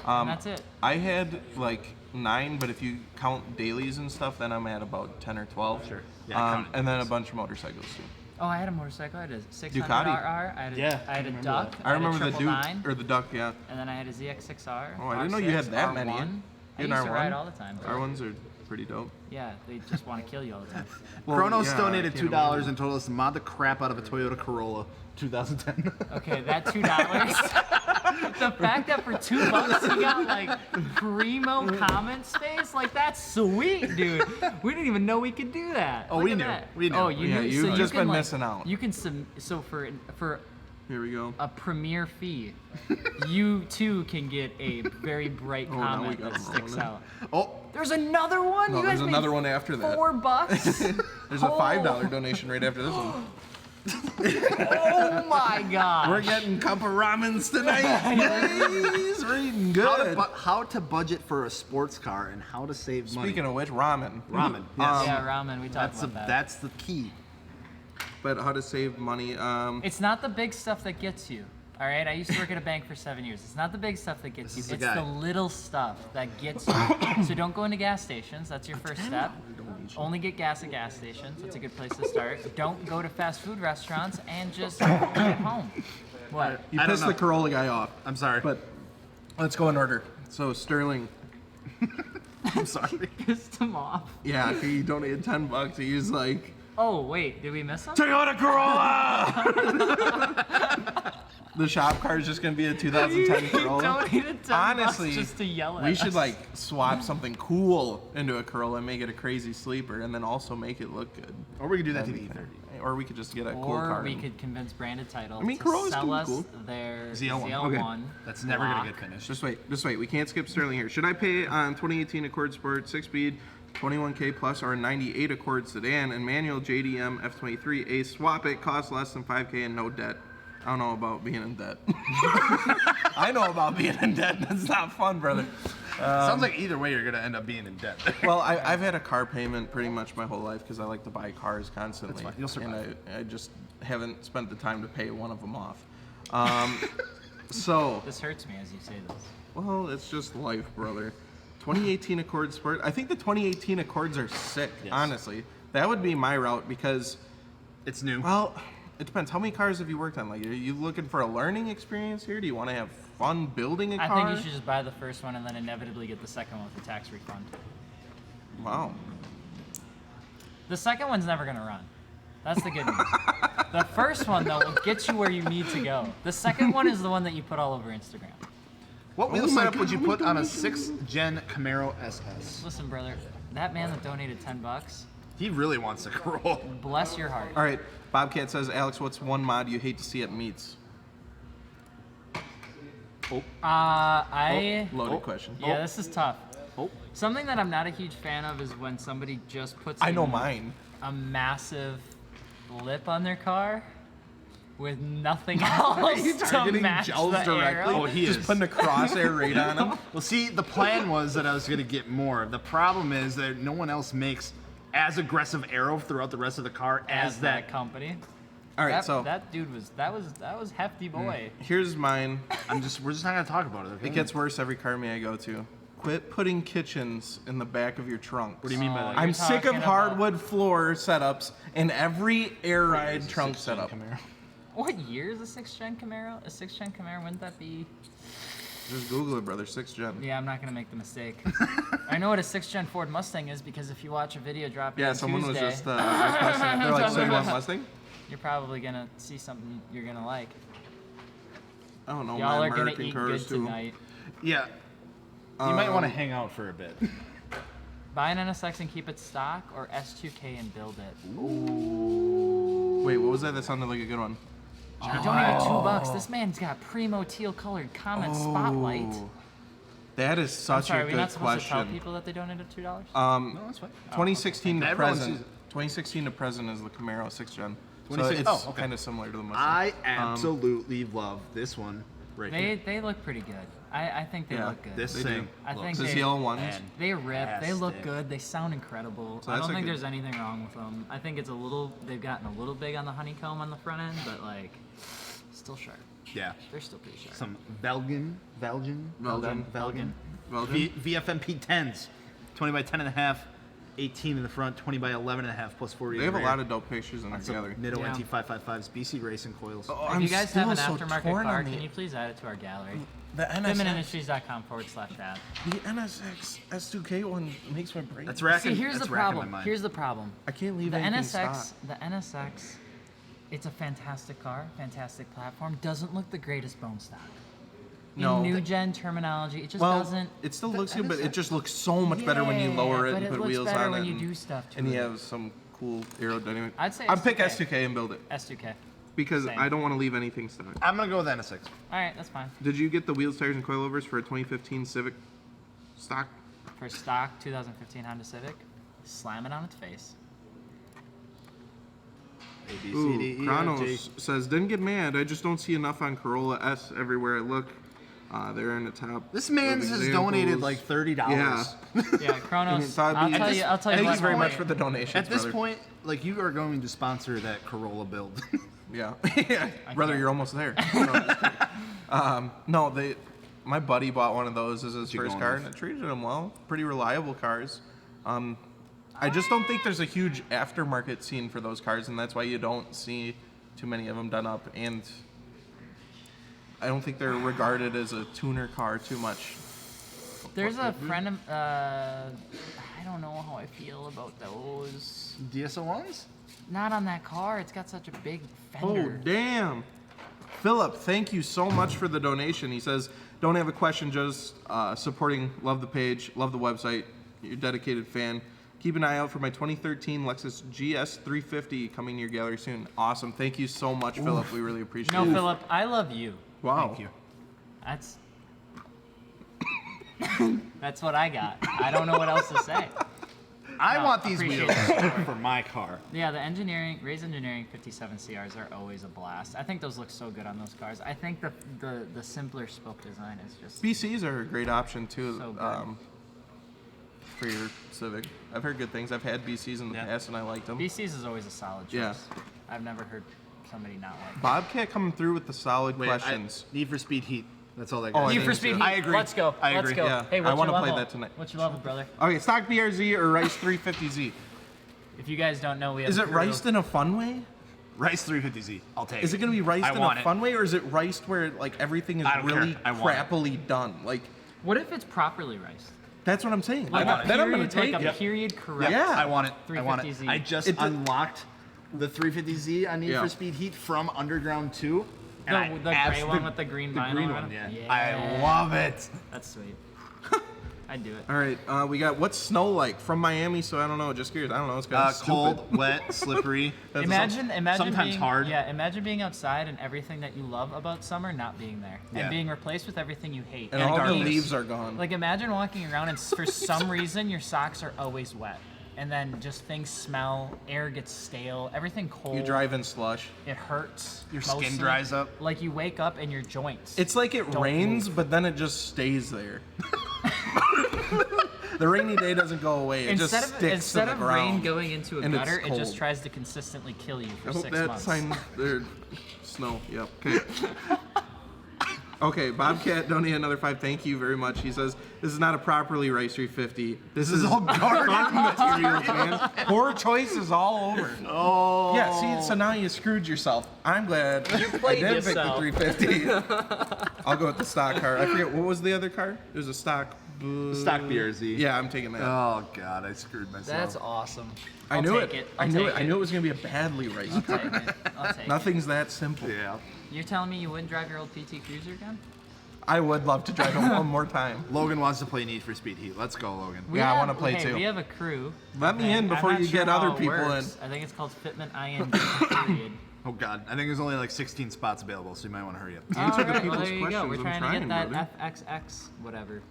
And that's it. I had like 9, but if you count dailies and stuff, then I'm at about 10 or 12. Sure. Yeah, I counted and then a bunch of motorcycles too. Oh, I had a motorcycle. I had a 600 Ducati. RR. I had a, Yeah, I had a I remember Duck. that. I remember had the a Duke 999, or the Duck, yeah. and then I had a ZX6R. Oh, I didn't know you had R6, that many. R1. I You used had to an ride R1? all the time. R1s are pretty dope. Yeah, they just want to kill you all the time. Well, Chronos yeah, donated I can't $2 and told us to mod the crap out of a Toyota Corolla 2010. Okay, that $2. The fact that for $2 you got like primo comment space, like that's sweet, dude. We didn't even know we could do that. Oh, Look we at knew. that. We knew. Oh, you Yeah, knew. you've so just you can, been like, missing out. You can so for Here we go. a premier fee, you too can get a very bright Oh, now we comment got that him sticks rolling. out. Oh, There's another one. No, You guys there's made another one after that. $4. There's a $5 donation right after this one. Oh my god. We're getting cup of ramens tonight. Please, we're eating good. how to budget for a sports car and how to save money. Speaking of which, ramen. Ramen, yes. yeah, ramen. We talked That's about that. that's the key. But how to save money? It's not the big stuff that gets you. All right, I used to work at a bank for 7 years. It's not the big stuff that gets you. This is It's the guy. the little stuff that gets you. So don't go into gas stations. That's your first step. Only get gas at gas stations. That's a good place to start. Don't go to fast food restaurants and just eat at home. What? You I don't pissed the know. Corolla guy off. I'm sorry. But let's go in order. So Sterling, I'm sorry. Pissed him off. yeah, he donated $10. He was like, Oh wait, did we miss him? Toyota Corolla. The shop car is just gonna be a 2010 Corolla. Donated $10 Honestly, just to yell at we us. should like swap something cool into a Corolla and make it a crazy sleeper, and then also make it look good. Or we could do that to That'd the be E30. fun. Or we could just get a cool Or car. we could convince Branded Title I mean, to Corolla's sell cool, us cool. their ZL1. ZL1. That's never going block. to get finished. Just wait. We can't skip Sterling here. Should I pay on 2018 Accord Sport 6-speed, 21K plus, or a 98 Accord sedan and manual JDM F23 Ace? Swap it, costs less than 5K and no debt. I don't know about being in debt. I know about being in debt. That's not fun, brother. Sounds like either way you're going to end up being in debt. Well, I've had a car payment pretty much my whole life because I like to buy cars constantly. That's fine. You'll survive. And I just haven't spent the time to pay one of them off. So, This hurts me as you say this. well, it's just life, brother. 2018 Accord Sport. I think the 2018 Accords are sick, Yes. honestly. That would be my route because, It's new. well, it depends. How many cars have you worked on? Like, are you looking for a learning experience here? Do you want to have fun building a I car? think you should just buy the first one and then inevitably get the second one with the tax refund. Wow. The second one's never gonna run. That's the good news. The first one though will get you where you need to go. The second one is the one that you put all over Instagram. What wheel Oh my setup would God, you how many put on a donations? 6th gen Camaro SS? Listen, brother, that man that donated $10, He really wants a Corolla. bless your heart. All right. Bobcat says, Alex, what's one mod you hate to see at meets? Loaded question. Yeah, this is tough. Oh. Something that I'm not a huge fan of is when somebody just puts I know in mine. a massive lip on their car with nothing else to targeting match gels the directly? arrow. Oh, he Just is. putting a crosshair right on him. Well, see, the plan was that I was going to get more. The problem is that no one else makes as aggressive arrow throughout the rest of the car as as that that. company. All right, That, so that dude was that was hefty boy. here's mine. We're just not going to talk about it. Okay? It gets worse every car meet I go to. Quit putting kitchens in the back of your trunks. What do you mean by Oh, that? you're I'm sick of talking hardwood floor setups in every air ride trunk setup. What year is a 6th gen Camaro? A 6th gen Camaro, wouldn't that be? Just Google it, brother. 6th gen. Yeah, I'm not gonna make the mistake. I know what a 6th gen Ford Mustang is because if you watch a video dropping Yeah, on someone Tuesday, was just requesting it. They're like, so you want Mustang? you're probably gonna see something you're gonna like. I don't know, Y'all man. are gonna American eat cars good too. tonight. Yeah. You might want to hang out for a bit. Buy an NSX and keep it stock, or S2K and build it. Wait, what was that? That sounded like a good one. He donated $2. This man's got primo teal colored comment spotlight. Oh, that is I'm such sorry, a are we good not supposed to tell question. people that they donated $2? No, that's fine. 2016 to Everyone present. sees it. 2016 to present is the Camaro 6th gen. So 26 it's oh, okay. kind of similar to the Mustang. I absolutely love this one right here. They look pretty good. I think they Yeah, look good. This They thing. do. I think Those they- yellow ones. They rip. They look Fantastic. good. They sound incredible. So I that's don't a think good- there's anything wrong with them. I think it's a little. They've gotten a little big on the honeycomb on the front end, but like, still sharp. Yeah. They're still pretty sharp. Some Belgian. Belgian. Belgian. Belgian. VFMP 10s. 20 by 10.5. 18 in the front, 20 by 11.5 plus 40 They in have the a rear. lot of dope pictures in there Some together. Nitto Yeah. NT555s, BC Racing coils. Oh, If I'm you guys have an still so aftermarket torn car, on can the- you please add it to our gallery? The NSX, FitmentIndustries.com/chat. the NSX S2K one makes my brain. That's racking. See, here's that's the racking problem. my mind. Here's the problem. I can't leave The anything NSX, stock. the NSX, it's a fantastic car, fantastic platform. Doesn't look the greatest bone stock. In No. new gen terminology, it just Well, doesn't. it still looks good, but it just looks so much better when you Yeah, lower it but and it put looks wheels better on when it. you and, do stuff to and you it. have some cool aerodynamic. I'd say I'd pick S2K. S2K and build it S2K. because Same. I don't want to leave anything stock. I'm going to go with NSX. All right, that's fine. Did you get the wheels, tires, and coilovers for a 2015 Civic stock? For stock 2015 Honda Civic, slam it on its face. A, B, C, D, Ooh, E, F, G. Kronos says, didn't get mad. I just don't see enough on Corolla S everywhere I look. They're in the top. This man with has examples. donated like $30. Yeah. Yeah, Kronos. So I'll tell you. Thank you very what much for the donation. At this point, like you are going to sponsor that Corolla build. Yeah. Brother, you're almost there. No, my buddy bought one of those as his first car, and it treated him well. Pretty reliable cars. I just don't think there's a huge aftermarket scene for those cars, and that's why you don't see too many of them done up. And I don't think they're regarded as a tuner car too much. There's a friend of, I don't know how I feel about those. DSO1s? Not on that car. It's got such a big Oh, fender. damn. Philip, thank you so much for the donation. He says, don't have a question, just supporting, love the page, love the website, you're a dedicated fan. Keep an eye out for my 2013 Lexus GS 350 coming to your gallery soon. Awesome. Thank you so much, Philip. We really appreciate No, it. Philip, I love you. Wow. Thank you. That's what I got. I don't know what else to say. I want these appreciate wheels for my car. Yeah, the Raise Engineering 57 CRs are always a blast. I think those look so good on those cars. I think the simpler spoke design is just BCs are a great option too. So good. For your Civic. I've heard good things. I've had BCs in the past and I liked them. BCs is always a solid choice. Yeah. I've never heard somebody not like it. Bobcat coming through with the solid questions. Need for Speed Heat. That's all they Oh, got. I Need think for so. Speed Heat. I agree. Let's go. I Let's agree. go. Yeah, Hey, I what's wanna your play level? that tonight. What's your level, brother? Okay, stock BRZ or Rice 350Z? If you guys don't know, we have Is a it crew. riced in a fun way? Rice 350Z. I'll take it. Is it going to be riced I in want a it. fun way, or is it riced where like everything is I don't really care. I want it. crappily done? Like What if it's properly riced? that's what I'm saying. Like want a it. Then I'm period, going to take like a it. period correct. Yeah. I want it. I want it. 350Z. I just It's a- unlocked the 350Z on Need Yeah. for Speed Heat from Underground 2. And I The gray abs- one with the green the vinyl green on one, it? yeah. I love it. That's sweet. I'd do it. All right, we got what's snow like from Miami? So I don't know. Just curious. I don't know. It's kind of stupid. Cold, wet, slippery. Imagine sometimes being, hard. Yeah, imagine being outside and everything that you love about summer not being there, Yeah. and being replaced with everything you hate. And all the darkness. leaves are gone. Like imagine walking around and for some reason your socks are always wet, and then just things smell, air gets stale, everything cold. you drive in slush. It hurts. Your skin mostly. dries up. Like you wake up and your joints. It's like it Don't rains, move. but then it just stays there. The rainy day doesn't go away. It instead just of sticks instead to the of ground. rain going into a and it's gutter, it just cold. tries to consistently kill you for I hope 6 that months. sign there. Snow. Yep. Okay. Okay, Bobcat donated another 5. Thank you very much. He says this is not a properly Rice 350. This is all garbage. fun materials, man. Poor choices all over. Oh. Yeah. See, so now you screwed yourself. I'm glad I played did yourself. pick the 350. I'll go with the stock car. I forget what was the other car. It was a stock. Stock BRZ. Yeah, I'm taking that. Oh God, I screwed myself. That's awesome. I I'll knew take it. I'll I knew take it. I knew it was gonna be a badly raced I'll car. take it. I'll take it. Nothing's that simple. Yeah. You're telling me you wouldn't drive your old PT Cruiser again? I would love to drive it one more time. Logan wants to play Need for Speed Heat. Let's go, Logan. Yeah, I wanna play hey, too. We have a crew. Let me in and before I'm not you sure get how other it people works. I think it's called Fitment ING period. Oh God, I think there's only like 16 spots available, so you might want to hurry up. Answer the Alright, well, people's there you go. questions. We're I'm trying to get trying, that brother. FXX whatever.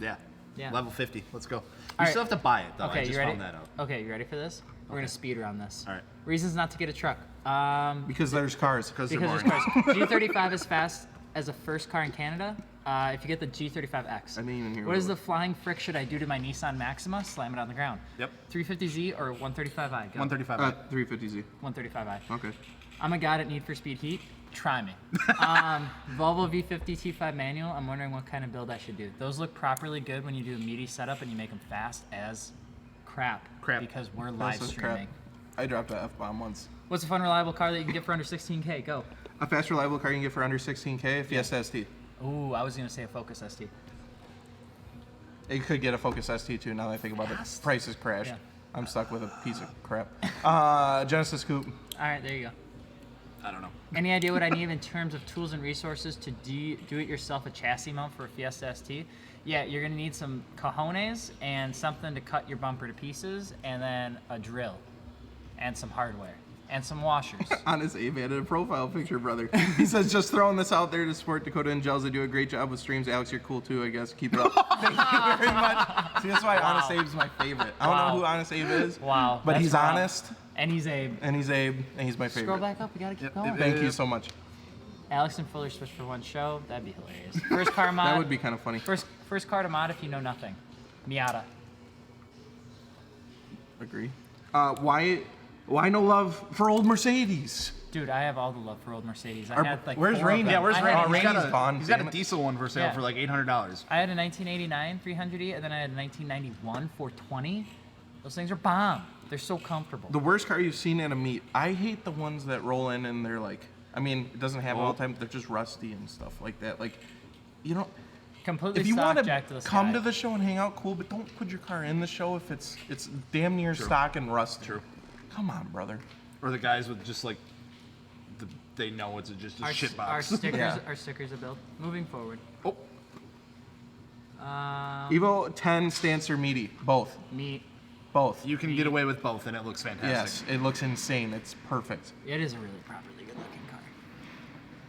Yeah. Yeah. Level 50. Let's go. You right. still have to buy it though. Okay, I just you ready? found that out. Okay, you ready for this? We're gonna speed around this. All right. Reasons not to get a truck. Because there's cars. Because they're Because boring. there's cars. G35 is fast as a first car in Canada. If you get the G35X. I didn't even hear What is about the flying frick should I do to my Nissan Maxima? Slam it on the ground. Yep. 350Z or 135i? Go. 135. 350Z. 135i. Okay. I'm a god at Need for Speed Heat. Try me. Volvo V50 T5 manual. I'm wondering what kind of build I should do. Those look properly good when you do a meaty setup and you make them fast as crap. Crap. Because we're That's live just crap. streaming. I dropped a F-bomb once. What's a fun, reliable car that you can get for under 16K? Go. A fast, reliable car you can get for under 16K, Fiesta ST. Ooh, I was gonna say a Focus ST. You could get a Focus ST too, now that I think about it. Prices crashed. Yeah. I'm stuck with a piece of crap. Genesis Coupe. All right, there you go. I don't know. Any idea what I need in terms of tools and resources to do-it-yourself a chassis mount for a Fiesta ST? Yeah, you're gonna need some cojones and something to cut your bumper to pieces, and then a drill, and some hardware, and some washers. Honest Abe added a profile picture, brother. He says, just throwing this out there to support Dakota and Gels. They do a great job with streams. Alex, you're cool too, I guess. Keep it up. Thank you very much. See, that's why Honest Abe's my favorite. I don't know who Honest Abe is. Wow, But that's he's rough. honest, And he's Abe. and he's Abe, and he's my favorite. Scroll back up. We gotta keep going. Thank you so much. Alex and Fuller switch for one show. That'd be hilarious. First car mod. That would be kind of funny. First car to mod if you know nothing. Miata. Agree. Why no love for old Mercedes? Dude, I have all the love for old Mercedes. I Our- had like where's 4 of Rainey? them. Yeah, where's I Randy? had- Randy's gone, He's got damn a it. diesel one for sale Yeah. for like $800. I had a 1989 300E, and then I had a 1991 420. Those things are bomb. They're so comfortable. The worst car you've seen in a meet. I hate the ones that roll in and they're like, I mean, it doesn't happen all the time. They're just rusty and stuff like that. Like, you know, Completely if you stock want jack to to the come sky. to the show and hang out, cool. But don't put your car in the show if it's damn near stock and rusty. True. Come on, brother. Or the guys with just like, they know it's just a shit Our box. stickers, Yeah. our stickers are built. Moving forward. Oh, Evo 10 Stancer Meaty. Both. Meat. Both. you can get away with both, and it looks fantastic. Yes, it looks insane. It's perfect. It is a really properly good looking car.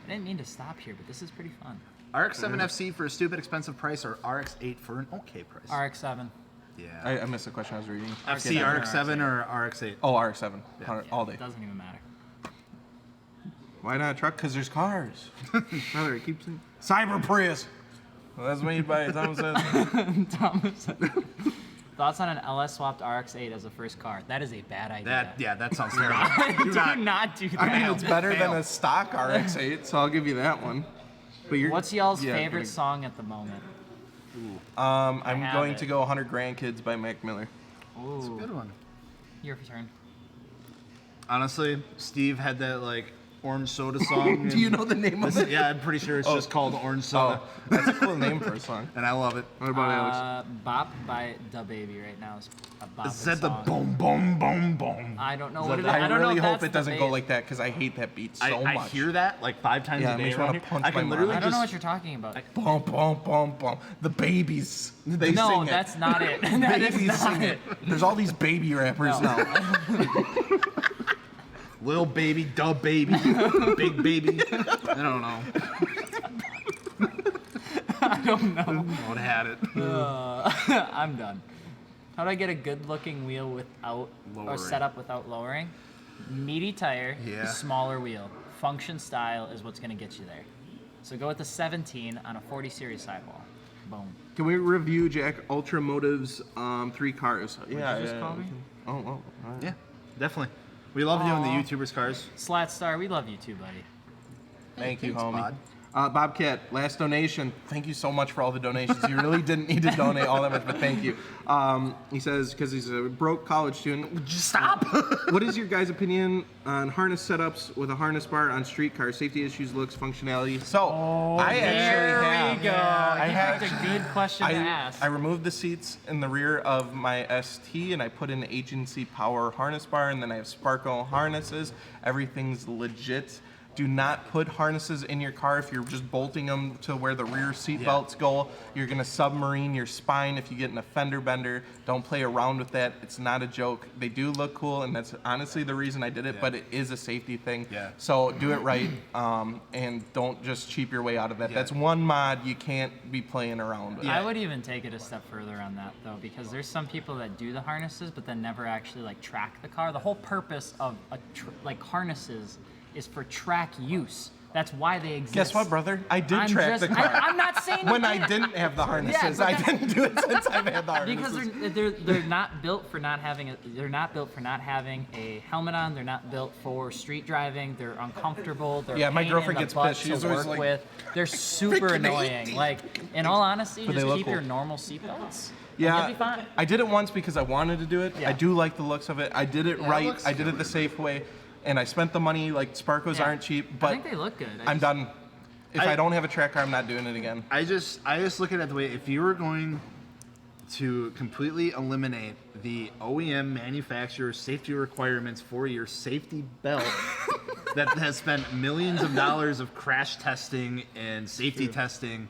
I didn't mean to stop here, but this is pretty fun. RX-7 FC for a stupid expensive price, or RX-8 for an okay price? RX-7. Yeah. I missed the question I was reading. FC, RX-7 or RX-7 or RX-8? Oh, RX-7. All day. It doesn't even matter. Why not a truck? Because there's cars. Brother, it keeps saying Cyber Prius. Well, that's made by Thomas. Thomas. Thoughts on an LS swapped RX-8 as a first car? That is a bad idea. That sounds terrible. Do not do that. I mean, it's better Fail. than a stock RX-8, so I'll give you that one. But you're, What's y'all's yeah, favorite gonna- song at the moment? I'm have going it. to go 100 Grandkids by Mac Miller. Ooh, Good one. your turn. Honestly, Steve had that like orange soda song. Do you know the name of it? Yeah, I'm pretty sure it's just called Orange Soda, Oh, that's a cool name for a song. and I love it. What about Alex? Bop by Da Baby right now is a bop. Is that the boom boom boom boom? I don't know Is what that it is. the- I I don't know really if hope that's it doesn't the go bass. like that because I hate that beat so I much. hear that like 5 times Yeah, a it day makes me around wanna here. punch I my can mom. literally I don't know what just you're talking about. Boom, boom, boom, boom. The babies. They No, sing it. that's not it. That is Babies not sing it. There's all these baby rappers No. now. Lil Baby, Dub Baby, Big Baby. I don't know. I don't know. What had it? I'm done. How do I get a good-looking wheel without or Lowering. setup without lowering? Meaty tire, Yeah. smaller wheel. Function style is what's going to get you there. So go with the 17 on a 40 series sidewall. Boom. Can we review Jack Ultramotive's 3 cars? Yeah. you just call me? Oh, all right. Yeah, definitely. We love doing the Aw. YouTubers cars. Slat Star, we love you too, buddy. Thank you, Thanks, homie. Bod. Bobcat, last donation. Thank you so much for all the donations. You really didn't need to donate all that much, but thank you. He says, because he's a broke college student. Just stop. What is your guys' opinion on harness setups with a harness bar on street cars? Safety issues, looks, functionality. So, I actually have. we go. I You have. picked a good question to ask. I removed the seats in the rear of my ST and I put in agency power harness bar, and then I have Sparco harnesses. Everything's legit. Do not put harnesses in your car if you're just bolting them to where the rear seat belts go. You're gonna submarine your spine if you get in a fender bender. Don't play around with that. It's not a joke. They do look cool, and that's honestly the reason I did it, but it is a safety thing. Yeah. So do it right, and don't just cheap your way out of that. Yeah. That's one mod you can't be playing around with. I would even take it a step further on that though, because there's some people that do the harnesses but then never actually like track the car. The whole purpose of like harnesses is for track use. That's why they exist. Guess what, brother? I did track the car. I'm not saying when you I can't. didn't have the harnesses. but I didn't do it since I've had the harnesses. Because they're not built for not having a helmet on. They're not built for street driving. They're uncomfortable. They're Yeah, my a pain girlfriend in the gets butt pissed. She's to always work like, with. They're super "Freaking annoying. 80." Like in all honesty, But they just look keep cool. your normal seatbelts. Yeah, and you'll be fine. I did it once because I wanted to do it. Yeah. I do like the looks of it. I did it it right. looks I did it the safe way, and I spent the money. Like Sparcos Yeah. aren't cheap, I but think they look good. I'm done. If I I- don't have a track car, I'm not doing it again. I just look at it the way, if you were going to completely eliminate the OEM manufacturer safety requirements for your safety belt that has spent millions of dollars of crash testing and safety testing.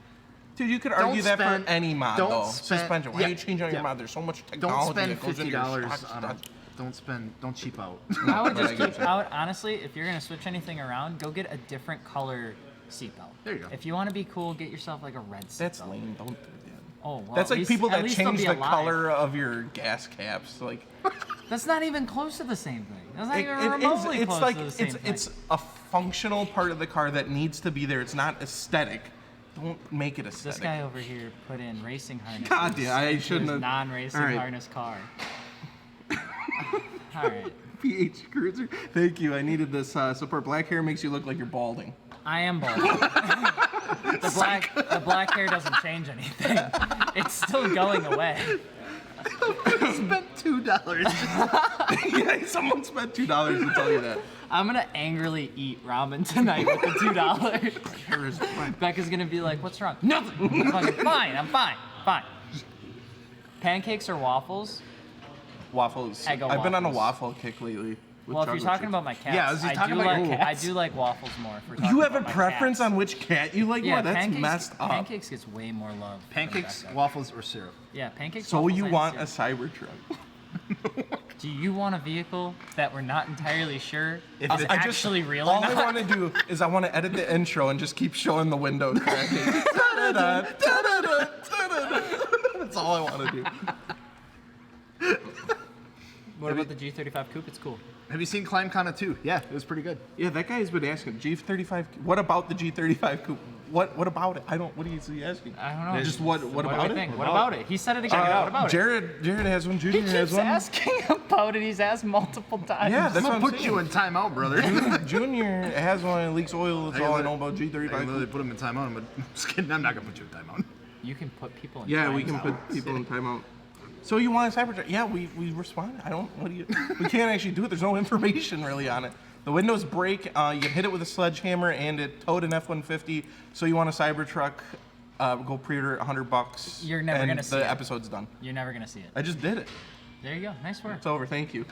Dude, you could argue that spend- for any mod, don't though. spend- Suspension. Why yeah, are you changing on your yeah. mod? There's so much Don't technology spend that goes into your $50 stock on a, stuff. don't cheap out. I would just I get keep out. Honestly, if you're gonna switch anything around, go get a different color seatbelt. There you go. If you want to be cool, get yourself like a red seatbelt. That's lame. Don't do that. Oh, well, That's at like least- people at that least they'll change be the alive. color of your gas caps. Like That's not even close to the same thing. That's not even it is. remotely It's close like to the same thing. it's a functional part of the car that needs to be there. It's not aesthetic. Don't make it This aesthetic. guy over here put in racing harness. God, yeah, I shouldn't have- Non-racing All right. harness car. All right. PH Cruiser. Thank you. I needed this support. Black hair makes you look like you're balding. I am bald. the black hair doesn't change anything. It's still going away. Spent $2. Yeah, someone spent $2 to tell you that. I'm gonna angrily eat ramen tonight with the $2. Hair is fine. Becca's gonna be like, "What's wrong?" Nothing. I'm fucking fine. I'm fine. Fine. Pancakes or waffles? Waffles. I go I've been on a waffles. waffle kick lately. with Well, if you're chocolate talking chips. about my cats, Yeah, I was just talking about your I cats. do like waffles more. If we're talking You have a about my preference cats. on which cat you like Yeah, more? That's pancakes, messed up. Pancakes gets way more love. from Pancakes, Becca. waffles, or syrup? Yeah, pancakes. So waffles, you and want a syrup. Cybertruck? Do you want a vehicle that we're not entirely sure If is it- actually real All or I not? want to do is I want to edit the intro and just keep showing the window cracking. Da-da-da, da-da-da, da-da-da. That's all I want to do. What about the G35 Coupe? It's cool. Have you seen Climb Kana 2? Yeah, it was pretty good. Yeah, that guy's been asking G35. What about the G35 Coupe? What about it? I don't. What is he asking? I don't know. Just what do about we it? think? What about it? He said it again. What about it? Jared has one. He Junior has keeps one. asking about it. He's asked multiple times. Yeah, that's I'm what gonna I'm put saying. you in timeout, brother. Junior has one. It leaks oil. That's all I know about I G35. literally Coupe. put him in timeout, but I'm just kidding. I'm not gonna put you in timeout. You can put people in Yeah, we times can out. put people in timeout. So you want a Cybertruck? Yeah, we responded. I don't. What do you? We can't actually do it. There's no information really on it. The windows break. You hit it with a sledgehammer, and it towed an F-150. So you want a Cybertruck? Go pre-order $100. You're never and gonna see the it. episode's done. You're never gonna see it. I just did it. There you go. Nice work. It's over. Thank you.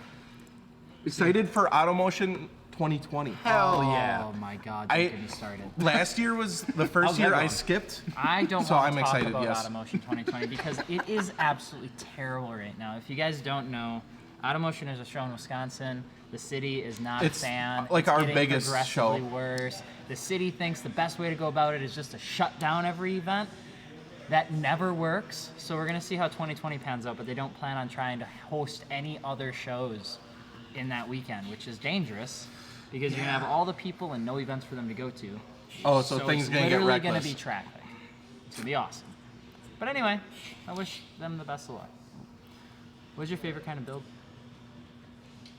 Excited for Automotion 2020. Hell yeah. Oh my God! Don't I- get me started. Last year was the first How's that year I going? skipped. I don't So want I'm to talk excited, about yes. Automotion 2020 because it is absolutely terrible right now. If you guys don't know, Automotion is a show in Wisconsin. The city is not It's, a fan. like, It's our getting biggest progressively show. worse. The city thinks the best way to go about it is just to shut down every event. That never works. So we're gonna see how 2020 pans out, but they don't plan on trying to host any other shows in that weekend, which is dangerous because you're gonna have all the people and no events for them to go to. Oh, so things it's gonna get literally reckless. gonna be traffic. It's gonna be awesome. But anyway, I wish them the best of luck. What's your favorite kind of build?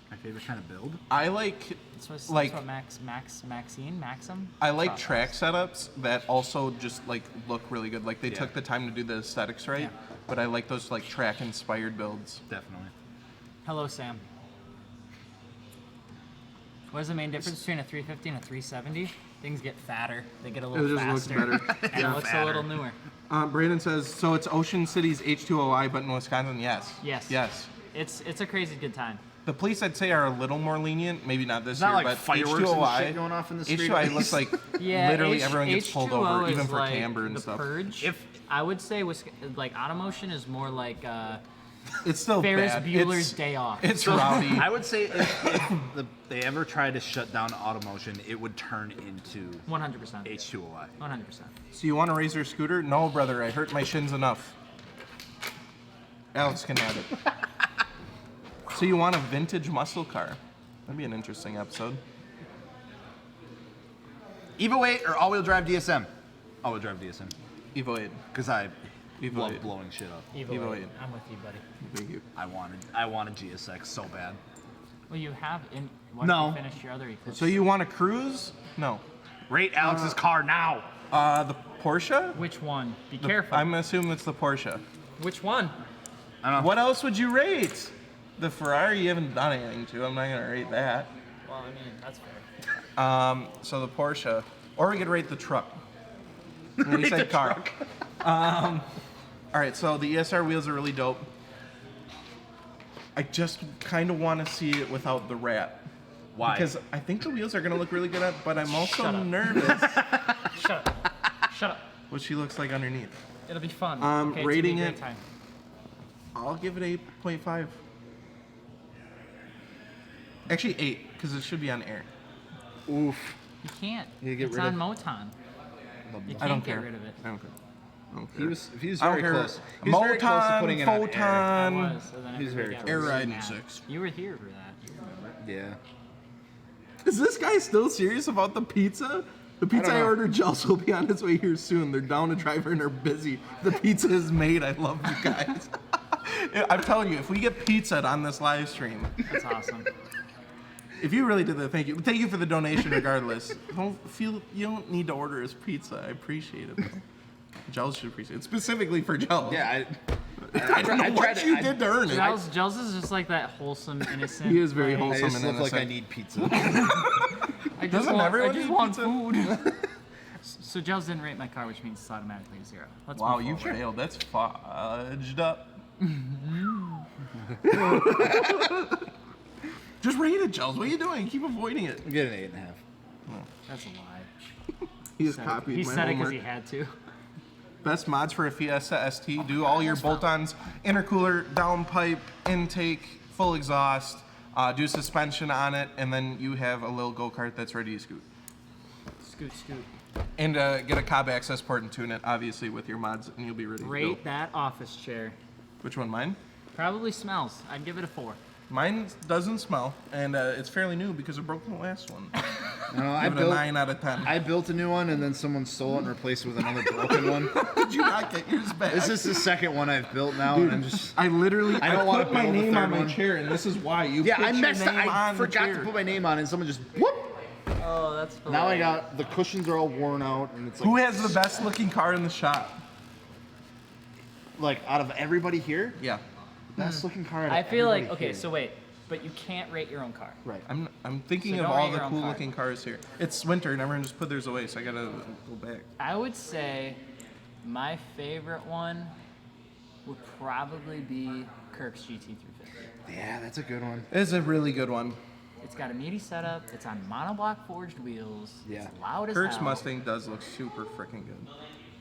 My favorite kind of build? I like That's Like- what Maxim? I like Thought track setups that also just like look really good. Like they Yeah. took the time to do the aesthetics right, Yeah. but I like those like track inspired builds. Definitely. Hello, Sam. What is the main difference between a 350 and a 370? Things get fatter. They get a little just looks faster. better. And it looks a fatter. little newer. Brandon says, so it's Ocean City's H2OI, but in Wisconsin, yes. Yes. Yes. It's a crazy good time. The police, I'd say, are a little more lenient. Maybe not this It's not year, like but fireworks and H2OI, shit going off in the street, H2OI at looks least. like Yeah, literally everyone gets pulled H2O over, is even for like camber and the stuff. Purge. If- I would say like Automotion is more like It's still Ferris bad. Bueller's it's, Day Off. It's rowdy. I would say if they ever tried to shut down Automotion, it would turn into 100%. H2OI. 100%. So you want a Razor scooter? No, brother. I hurt my shins enough. Alex can have it. So you want a vintage muscle car? That'd be an interesting episode. Evo 8 or all-wheel drive DSM? All-wheel drive DSM. Evo 8. Because I Evo love 8. blowing shit up. Evo 8. I'm with you, buddy. Thank you. I wanted GSX so bad. Well, you have in. Why No. don't you finish your other Eclipse? So you want a cruise? No. Rate Alex's car now. The Porsche? Which one? Be careful. I'm assuming it's the Porsche. Which one? I don't know. What else would you rate? The Ferrari you haven't done anything to. I'm not gonna rate that. Well, I mean, that's fair. So the Porsche, or we could rate the truck. We said car. All right, so the ESR wheels are really dope. I just kind of want to see it without the rat. Why? Because I think the wheels are gonna look really good, but I'm also Shut up. nervous Shut up. Shut up. what she looks like underneath. It'll be fun. Um, okay, it's rating gonna be a it- great time. I'll give it 8.5. Actually 8, because it should be on air. Oof. You can't. You get it's rid on of- Moton. You I don't can't get care. rid of it. I don't care. He was I don't very care. close. He was very close to putting it on air. I Photon. was. So then He's everybody very got Air really riding mad. 6. You were here for that. You remember. Yeah. Is this guy still serious about the pizza? The pizza I know. ordered, Jels, will be on its way here soon. They're down a driver and they're busy. The pizza is made. I love you guys. I'm telling you, if we get pizza on this live stream, That's awesome. if you really did that, thank you. Thank you for the donation regardless. You don't need to order us pizza. I appreciate it though. Jels should appreciate it. Specifically for Jels. Yeah. I don't know what you did to earn it. Gels is just like that wholesome, innocent. He is very like, I wholesome. just and look like I innocent. need pizza. I just Doesn't want, everyone I just need want pizza? food. So Gels didn't rate my car, which means it's automatically a 0. Let's Wow, move you forward. failed. That's fudged up. Just rate it, Jels. What are you doing? Keep avoiding it. Get an 8.5. That's a lie. He has Said it- copied He my said it because homework. he had to. Best mods for a Fiesta ST. Do all your bolt-ons, intercooler, downpipe, intake, full exhaust. Do suspension on it, and then you have a little go-kart that's ready to scoot. Scoot, scoot. And get a Cobb access port and tune it, obviously, with your mods, and you'll be ready to Rate go. that office chair. Which one, mine? Probably smells. I'd give it a 4. Mine doesn't smell, and it's fairly new because it broke the last one. No, I Give it a built 9 out of 10. I built a new one and then someone stole it and replaced it with another broken one. Did you not get yours back? This is the second one I've built now, and I'm just. I literally I don't wanna put my build a name third on my one. chair, and this is why. You Yeah, put I your messed up. name I on the forgot to chair. put my name on it, and someone just whoop. Oh, that's Now I hilarious. got the cushions are all worn out, and it's like. Who has the best looking car in the shop? Like out of everybody here, Yeah. best looking car. Out of I feel like, everybody okay, here. so wait. But you can't rate your own car. Right. I'm thinking So of don't all rate the your own cool car. looking cars here. It's winter and everyone just put theirs away, so I gotta go back. I would say my favorite one would probably be Kirk's GT350. Yeah, that's a good one. It's a really good one. It's got a meaty setup. It's on monoblock forged wheels. Yeah. It's loud as Kirk's hell. Mustang does look super freaking good,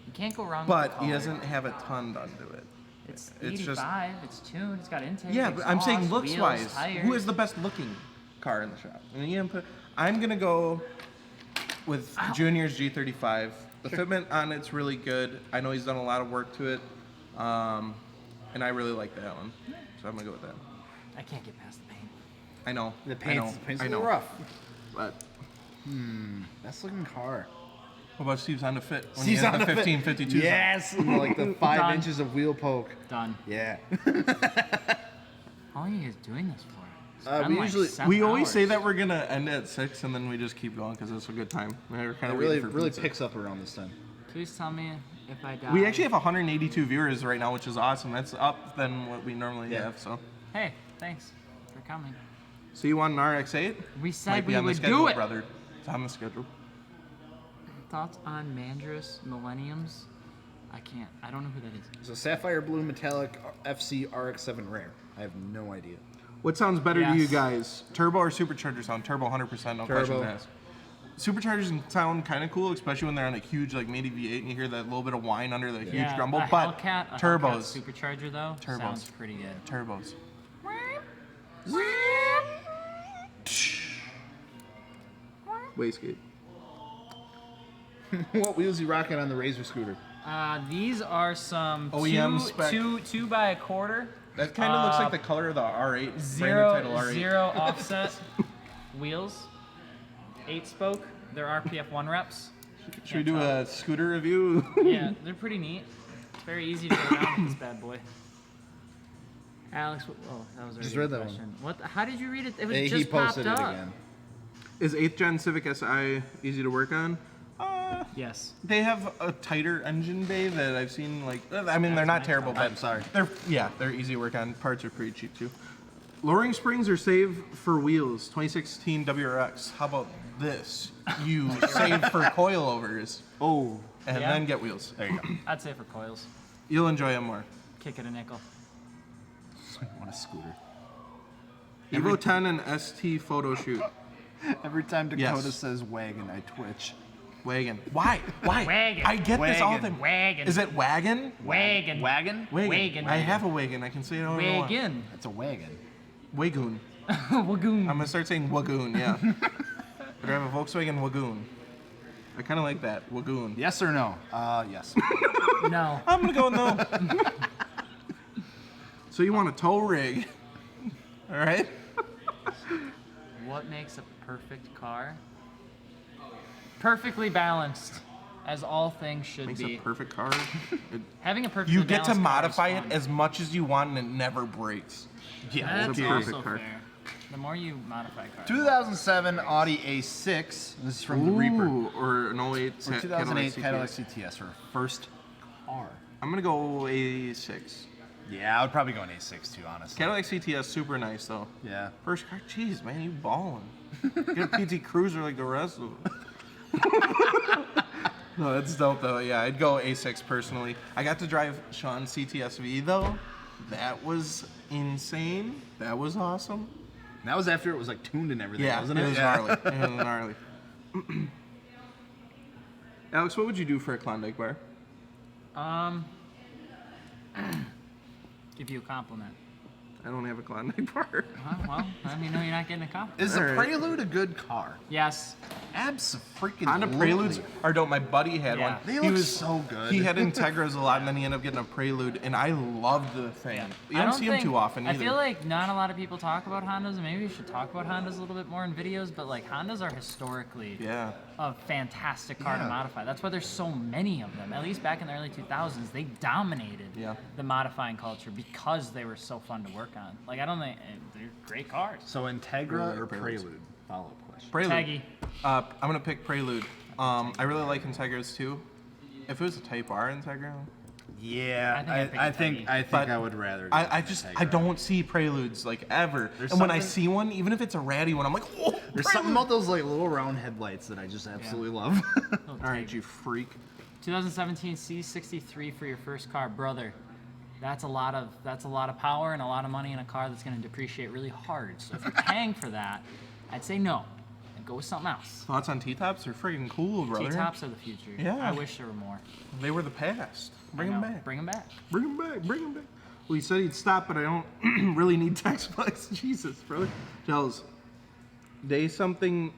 You can't go wrong but with the he color. doesn't have a ton done to it. It's It's 85. It's tuned. It's got intake. Yeah, but I'm saying exhaust, looks wheels, wise, tires. who is the best looking car in the shop? And you put, I'm gonna go with Junior's G35. The fitment on it's really good. I know he's done a lot of work to it, and I really like that one. So I'm gonna go with that. I can't get past the paint. I know. The I know. paint's I a know. little rough. But Best looking car. what about Steve's on the fit? When He's he has on the the 1552. Yes, like the 5 Done. inches of wheel poke. Done. Yeah. How long are you guys doing this for? It's We been like usually- 7 We always say hours. that we're gonna end at 6 and then we just keep going because it's a good time. We're kind It of really picks up around this time. Please tell me if I die. We actually have 182 viewers right now, which is awesome. That's up than what we normally Yeah. have. So, Hey, thanks for coming. so you want an RX-8? We said Might be we on the would schedule, do it. brother. It's on the schedule. Thoughts on Mandris Millenniums? I can't. I don't know who that is. So Sapphire Blue Metallic FC RX-7 Rare. I have no idea. What sounds better to you Yes. guys? Turbo or supercharger sound? Turbo 100%, no question Turbo. to ask. Superchargers can sound kind of cool, especially when they're on a huge, like maybe V8 and you hear that little bit of whine under the huge grumble. a But Hellcat, a turbos, Hellcat supercharger though Turbos. sounds pretty good. turbos. Wastegate. What wheels you rocking on the Razor scooter? These are some OEM spec. two by a quarter. That kind of looks like the color of the R8. brand new Zero title R8. zero offset wheels. 8-spoke. They're RPF 1 reps. Should we do a scooter review? Yeah, they're pretty neat. It's very easy to get around with this bad boy. Alex, oh, that was already Just a read that question. What? How did you read it? It was He just posted popped it up. again. Is 8th gen Civic Si easy to work on? Yes. They have a tighter engine bay that I've seen. Like, I mean, they're not terrible, but I'm sorry. they're easy to work on. Parts are pretty cheap too. Lowering springs or save for wheels? 2016 WRX. How about this? You save for coilovers Oh. and Yeah. then get wheels. There you go. I'd say for coils. You'll enjoy them more. Kick it a nickel. I want a scooter. Evo 10 and ST photo shoot. Every time Dakota Yes. says wagon, I twitch. Wagon. Why? Why? Wagon. I get this all the time. Wagon. Is it wagon? Wagon. Wagon? Wagon. I have a wagon. I can say it however I want. Wagon. That's a wagon. Wagoon. Wagoon. I'm gonna start saying Wagoon, yeah. But I have a Volkswagen Wagoon. I kind of like that. Wagoon. Yes or no? Yes. No. I'm gonna go no. So you want a tow rig? All right. What makes a perfect car? Perfectly balanced, as all things should Makes be. a perfect car. Having a perfectly You get to balanced car is modify it fun. as much as you want, and it never breaks. Yeah. That's a perfect also car. fair. The more you modify cars. 2007 Audi A6. This is from the Reaper. Ooh, or an 08 Or 2008 Cadillac CTS. CTS for first car. I'm gonna go A6. Yeah, I would probably go an A6 too, honestly. Cadillac CTS, super nice though. Yeah. First car, jeez, man, you balling. Get a PT Cruiser like the rest of them. No, that's dope though. Yeah, I'd go A6 personally. I got to drive Sean's CTS-V though. That was insane. That was awesome. And that was after it was like tuned and everything, Yeah, wasn't it it? was gnarly. It was gnarly. Alex, what would you do for a Klondike bar? Give you a compliment. I don't have a Klondike bar. Well, let me know you're not getting a compliment. Is the All right. Prelude a good car? Yes. Absolutely. Honda Preludes are dope. My buddy had Yeah. one. They He look was so good. He had Integras a lot, and then he ended up getting a Prelude, and I loved the thing. You I don't see them think- too often either. I feel like not a lot of people talk about Hondas, and maybe we should talk about Hondas a little bit more in videos, but like Hondas are historically Yeah. a fantastic car to Yeah. modify. That's why there's so many of them. At least back in the early 2000s, they dominated Yeah. the modifying culture because they were so fun to work on. Like, I don't think they're great cars. So Integra Prelude or or Preludes? Prelude? Follow-up question. Prelude. Taggy. I'm gonna pick Prelude. I really like Integras too. If it was a Type R Integra, Yeah, I think I'd pick I think But I would rather. go I with just Integra. don't see Preludes like ever. There's and when I something- see one, even if it's a ratty one, I'm like, oh, There's Prelude. something about those like little round headlights that I just absolutely love. All right, you freak. 2017 C63 for your first car, brother. That's a lot of power and a lot of money in a car that's going to depreciate really hard. So if you're paying for that, I'd say no and go with something else. Thoughts on T-tops? They're freaking cool, brother. T-tops are the future. Yeah. I wish there were more. They were the past. Bring I them know. back. Bring them back. Bring him back. Bring him back. Well, he said he'd stop, but I don't really need text flex. Jesus, brother. Gels. Say something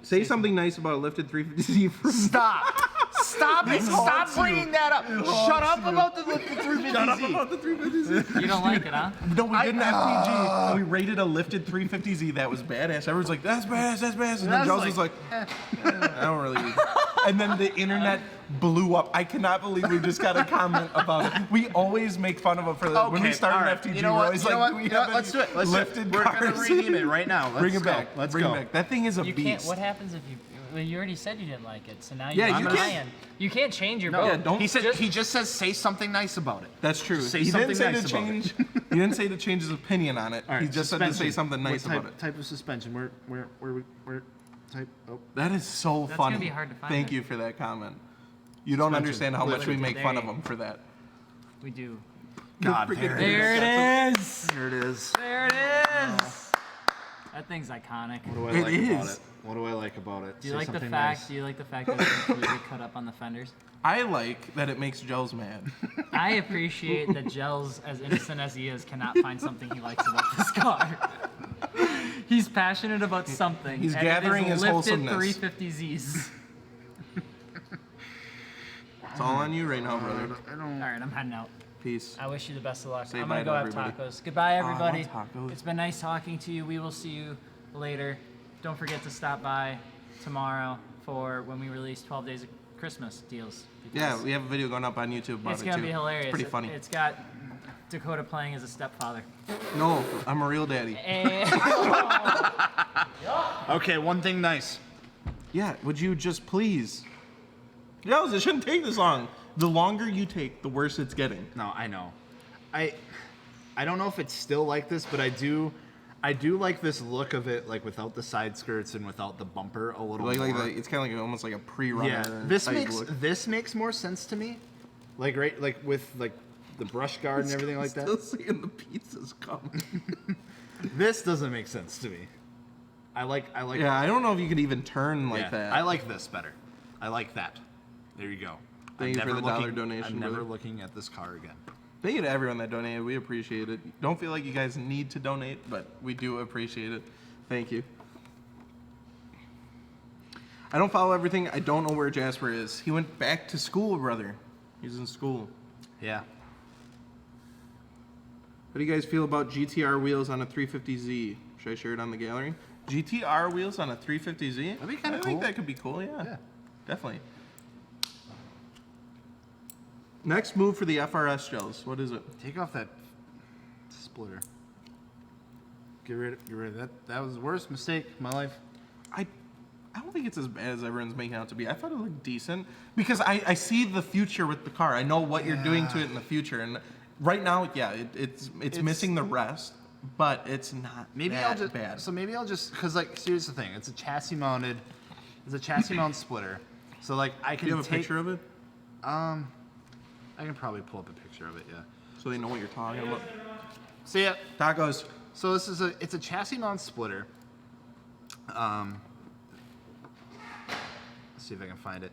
nice about a lifted 350Z from. Stop! Stop it! Stop bringing that up! Shut up about the 350Z. Shut up about the 350Z. You don't like it, huh? No, we did an FPG. And we rated a lifted 350Z that was badass. Everyone's like, that's badass, that's badass. And then That's Gels was like, I don't really. And then the internet blew up. I cannot believe we just got a comment about it. We always make fun of it for the, when we start an FTG. You know we're what? always You know like, what? do we You know have what? Let's do it. Let's lifted do it. We're gonna cars? rename it right now. Let's Bring it go. back. Let's Bring go. it back. That thing is a You beast. can't. What happens if you? Well, you already said you didn't like it, so now Yeah, you're you on can't- You can't change your No, vote. Yeah, don't- He said he just says say something nice about it. That's true. Say He didn't something say nice to about change. He didn't say to change his opinion on it. All right, He just said to say suspension. something nice What type, about it. Type of suspension. Where type? Oh. That is so That's funny. gonna be hard to find Thank it. you for that comment. You don't understand how much we make fun of him for that. We do. God, freaking there There it is. There it is. There it is. That thing's iconic. What do I It like about is. it? What do I like about it? Do you Say like the something fact? nice. Do you like the fact that it's completely cut up on the fenders? I like that it makes Gels mad. I appreciate that Gels, as innocent as he is, cannot find something he likes about this car. He's passionate about something. He's and gathering it is his lifted wholesomeness. 350Zs. It's all on you right now, brother. I don't. All right, I'm heading out. Peace. I wish you the best of luck. Say I'm bye gonna go to have everybody. tacos. Goodbye, I want everybody. tacos. It's been nice talking to you. We will see you later. Don't forget to stop by tomorrow for when we release 12 Days of Christmas deals. Yeah, because we have a video going up on YouTube about it's it gonna too. be hilarious. It's pretty funny. It's got Dakota playing as a stepfather. No, I'm a real daddy. And Okay, one thing nice. Yeah, would you just please? Gels, it shouldn't take this long. The longer you take, the worse it's getting. No, I know. I don't know if it's still like this, but I do like this look of it, like without the side skirts and without the bumper a little Like more. it's kind of like almost like a pre-runner. Yeah, this type makes look. this makes more sense to me. Like with like the brush guard and everything like Still that. seeing the pizzas come. This doesn't make sense to me. I like. Yeah, I don't know if you could even turn like yeah, that. I like this better. I like that. There you go. Thank you for the dollar donation, I'm never brother. looking at this car again. Thank you to everyone that donated. We appreciate it. Don't feel like you guys need to donate, but we do appreciate it. Thank you. I don't follow everything. I don't know where Jasper is. He went back to school, brother. He's in school. Yeah. How do you guys feel about GTR wheels on a 350Z? Should I share it on the gallery? GTR wheels on a 350Z? That'd be kinda I cool. think that could be cool, yeah. Yeah. Definitely. Next move for the FRS gels. What is it? Take off that splitter. Get rid of that. That was the worst mistake of my life. I don't think it's as bad as everyone's making it out to be. I thought it looked decent because I see the future with the car. I know what you're doing to it in the future, and right now, yeah, it's missing the rest, but it's not that bad. So maybe I'll just because like here's the thing. It's a chassis mount splitter. So like I can Do you have a picture of it? I can probably pull up a picture of it. Yeah. So they know what you're talking about. See ya. Tacos. So it's a chassis mount splitter. Let's see if I can find it.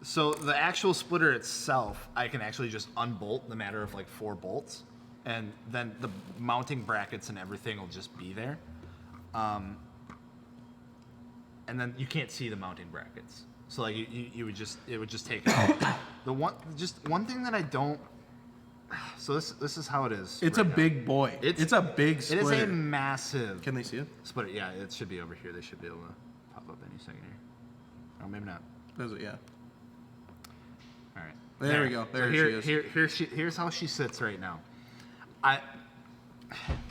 So the actual splitter itself, I can actually just unbolt in a matter of like 4 bolts, and then the mounting brackets and everything will just be there. And then you can't see the mounting brackets. So like it would just take it out. One thing that I don't. So this is how it is. It's right a now. big boy. It's a big It splitter. is a massive. Can they see it? Splitter, yeah, it should be over here. They should be able to pop up any second here. Oh, maybe not. Does it? Yeah. All right. There we go. There she is. Here's how she sits right now. I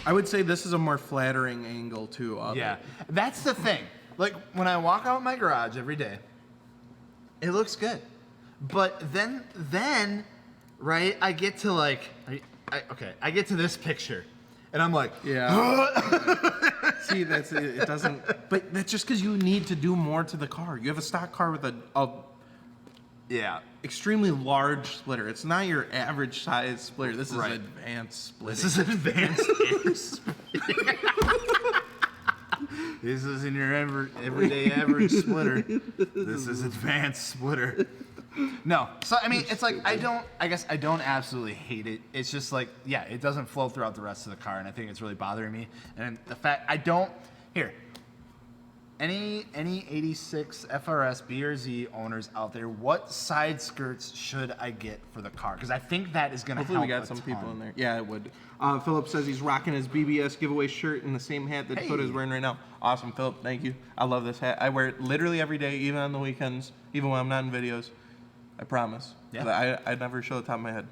would say this is a more flattering angle too. Yeah, that's the thing. Like when I walk out my garage every day, it looks good. But then, right? I get to like, I get to this picture, and I'm like, Yeah. See, that's it. It doesn't. But that's just because you need to do more to the car. You have a stock car with a yeah. extremely large splitter. It's not your average size splitter. This is Right. advanced splitting. This is advanced air splitter. This isn't your everyday average splitter. This is advanced splitter. No, so I mean, it's like I guess I don't absolutely hate it. It's just like, yeah, it doesn't flow throughout the rest of the car, and I think it's really bothering me. And the fact I don't here. Any 86 FRS B or Z owners out there, what side skirts should I get for the car? Because I think that is going to help. Hopefully we got some people in there. Yeah, it would. Philip says he's rocking his BBS giveaway shirt and the same hat that Foot is wearing right now. Awesome, Philip. Thank you. I love this hat. I wear it literally every day, even on the weekends, even when I'm not in videos. I promise. Yeah. I never show the top of my head.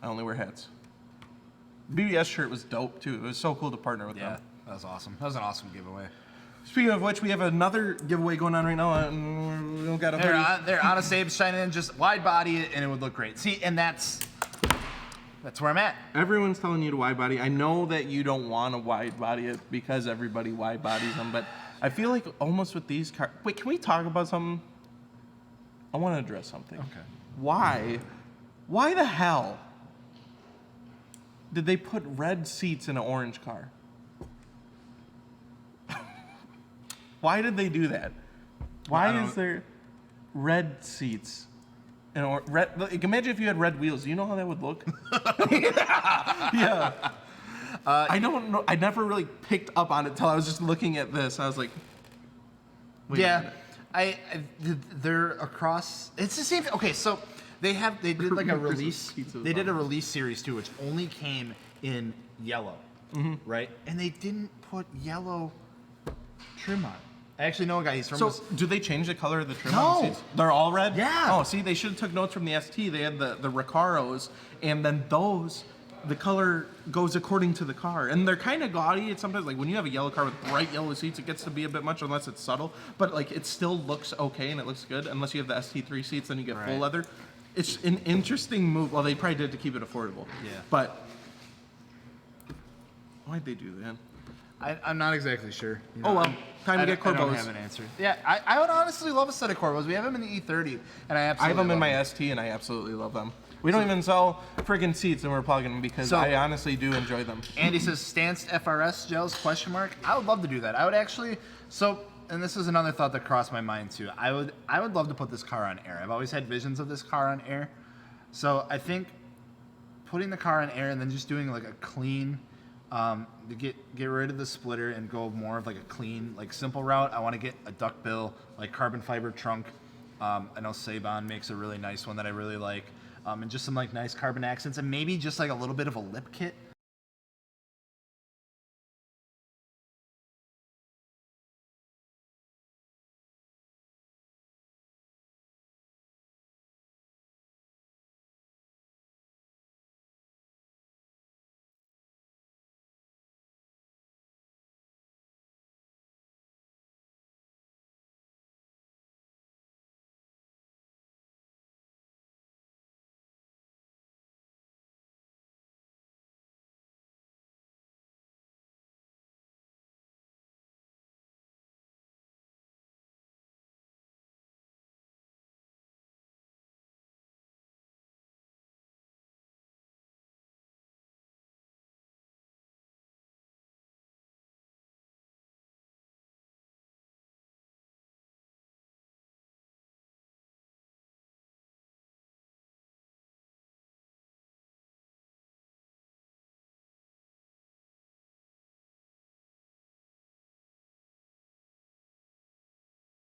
I only wear hats. BBS shirt was dope too. It was so cool to partner with them. That was awesome. That was an awesome giveaway. Speaking of which, we have another giveaway going on right now, and we don't got a hoodie. They're on a Sabe shining in, just wide body it, and it would look great. See, and that's where I'm at. Everyone's telling you to wide body. I know that you don't want to wide body it because everybody wide bodies them, but I feel like almost with these cars. Wait, can we talk about something? I want to address something. Okay. Why the hell did they put red seats in an orange car? Why did they do that? Why is there red seats? Like, imagine if you had red wheels. Do you know how that would look? Yeah. I don't know. I never really picked up on it until I was just looking at this. I was like, wait a minute. They're across. It's the same. Okay, so they did like a release. They did a release series too, which only came in yellow, right? And they didn't put yellow trim on. I actually know a guy. He's from. So, do they change the color of the trim No. on the seats? They're all red? Yeah. Oh, see, they should have took notes from the ST. They had the Recaros, and then those, the color goes according to the car. And they're kind of gaudy. It's sometimes, like, when you have a yellow car with bright yellow seats, it gets to be a bit much unless it's subtle. But, like, it still looks okay and it looks good. Unless you have the ST3 seats, then you get full leather. It's an interesting move. Well, they probably did to keep it affordable. Yeah. But why'd they do that? I'm not exactly sure. You know, Oh, well, time to get Corbos. I don't have an answer. Yeah, I would honestly love a set of Corbos. We have them in the E30, and I absolutely I have them in love my ST, and I absolutely love them. We don't even sell friggin' seats, and we're plugging them because I honestly do enjoy them. Andy says, stanced FRS gels, question mark. I would love to do that. I would actually, and this is another thought that crossed my mind too. I would love to put this car on air. I've always had visions of this car on air. So I think putting the car on air and then just doing like a clean To get rid of the splitter and go more of like a clean, like simple route, I want to get a duckbill, like carbon fiber trunk. I know Sabon makes a really nice one that I really like, and just some like nice carbon accents, and maybe just like a little bit of a lip kit.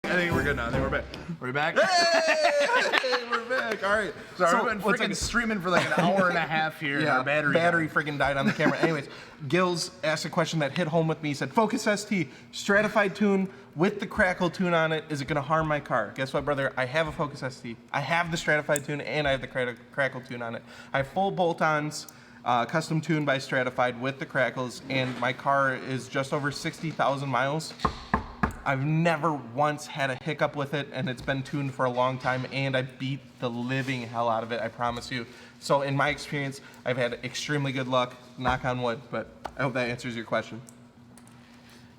I think we're good now. I think we're back. We're back. Hey, we're back. All right. So we've been freaking streaming for like an hour and a half here. Yeah, and our battery freaking died on the camera. Anyways, Gills asked a question that hit home with me. He said, Focus ST, stratified tune with the crackle tune on it. Is it going to harm my car? Guess what, brother? I have a Focus ST. I have the stratified tune and I have the crackle tune on it. I have full bolt-ons, custom tuned by Stratified with the crackles, and my car is just over 60,000 miles. I've never once had a hiccup with it, and it's been tuned for a long time, and I beat the living hell out of it, I promise you. So in my experience, I've had extremely good luck, knock on wood, but I hope that answers your question.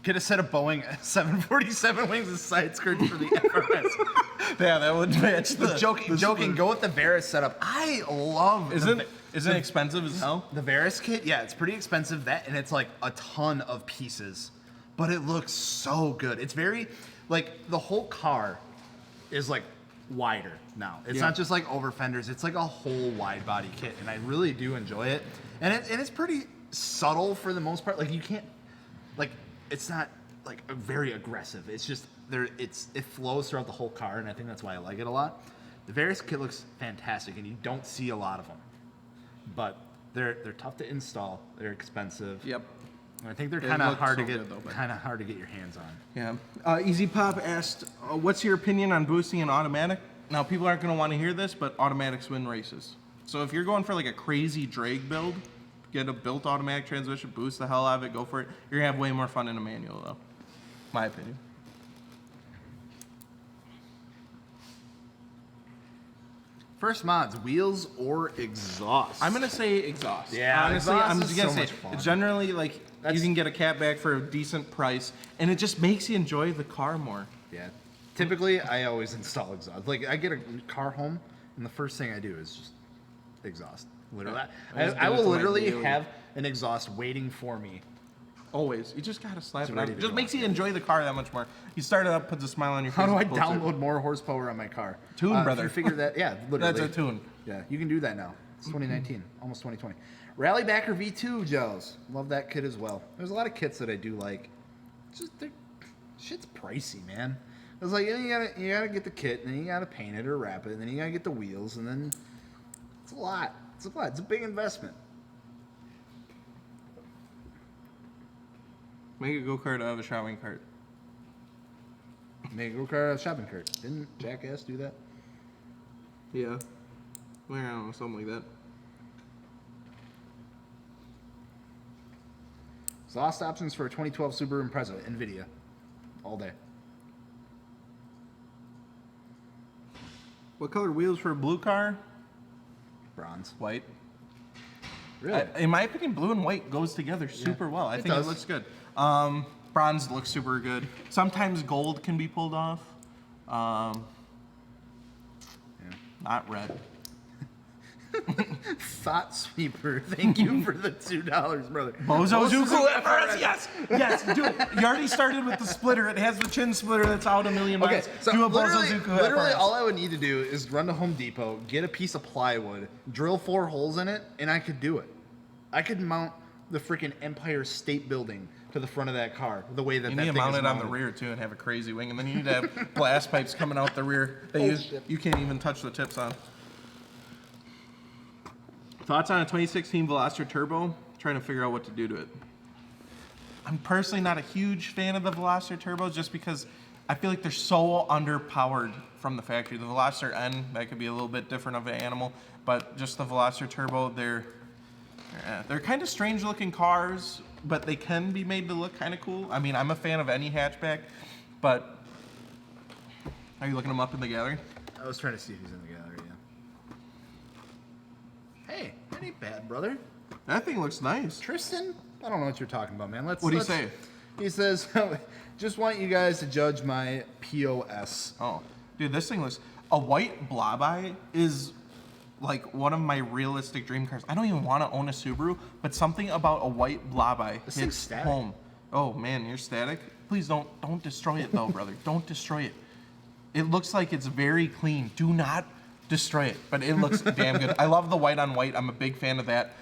Get a set of Boeing 747 wings and side skirts for the FRS. Yeah, that would match the... Joking, go with the Varus setup. I love Isn't it expensive as hell? The Varus kit, yeah, it's pretty expensive, that, and it's like a ton of pieces. But it looks so good. It's very, like, the whole car is, like, wider now. It's not just, like, over fenders. It's, like, a whole wide body kit, and I really do enjoy it. And it's pretty subtle for the most part. Like, you can't, like, it's not, like, very aggressive. It's just, it flows throughout the whole car, and I think that's why I like it a lot. The Varus kit looks fantastic, and you don't see a lot of them. But they're tough to install. They're expensive. Yep. I think they're kind of hard to get, your hands on. Yeah. Easy Pop asked, "What's your opinion on boosting an automatic?" Now, people aren't going to want to hear this, but automatics win races. So if you're going for like a crazy drag build, get a built automatic transmission, boost the hell out of it, go for it. You're gonna have way more fun in a manual, though. My opinion. First mods, wheels or exhaust? I'm gonna say exhaust. Yeah, honestly, exhaust I'm is just gonna so say much fun. it's generally like you can get a cat back for a decent price, and it just makes you enjoy the car more. Yeah. Typically, I always install exhaust. Like, I get a car home, and the first thing I do is just exhaust. Literally, I will literally have an exhaust waiting for me. Always, you just gotta slap it ready on. to Just go. makes you enjoy the car that much more. You start it up, puts a smile on your face. How do I pulls it. download more horsepower on my car? Tune, brother. If you figure that, yeah, literally. That's a tune. Yeah, you can do that now. It's 2019, almost 2020. Rallybacker V2, Joes. Love that kit as well. There's a lot of kits that I do like. It's just, shit's pricey, man. It's like, you gotta get the kit, and then you gotta paint it or wrap it, and then you gotta get the wheels, and then it's a lot. It's a big investment. Make a go-kart out of a shopping cart. Make a go-kart out of a shopping cart. Didn't Jackass do that? Yeah. Well, I don't know, something like that. Exhaust options for a 2012 Subaru Impreza, NVIDIA, all day. What color wheels for a blue car? Bronze. White. Really? In my opinion, blue and white goes together super well. I think does. it looks good. Bronze looks super good. Sometimes gold can be pulled off. Not red. Thought Sweeper, thank you for the $2, brother. Bozo Zuku FRS, yes, do it. You already started with the splitter. It has the chin splitter that's out a million miles. Okay, so do a literally, Bozo Zuku literally FRS. all I would need to do is run to Home Depot, get a piece of plywood, drill 4 holes in it, and I could do it. I could mount the freaking Empire State Building to the front of that car. The way that You that need to thing mount is it on the mounted. rear too and have a crazy wing, and then you need to have blast pipes coming out the rear that you can't even touch the tips on. Thoughts on a 2016 Veloster Turbo? Trying to figure out what to do to it. I'm personally not a huge fan of the Veloster Turbos just because I feel like they're so underpowered from the factory. The Veloster N, that could be a little bit different of an animal, but just the Veloster Turbo, they're kind of strange looking cars, but they can be made to look kind of cool. I mean, I'm a fan of any hatchback, but are you looking them up in the gallery? I was trying to see if he's in the gallery, yeah. Hey, that ain't bad, brother. That thing looks nice. Tristan? I don't know what you're talking about, man. What do you say? He says, just want you guys to judge my POS. Oh, dude, this thing looks... A white blob eye is like one of my realistic dream cars. I don't even want to own a Subaru, but something about a white blob eye This thing's hits static. home. Oh man, you're static? Please don't destroy it though, brother. Don't destroy it. It looks like it's very clean. Do not destroy it, but it looks damn good. I love the white on white. I'm a big fan of that.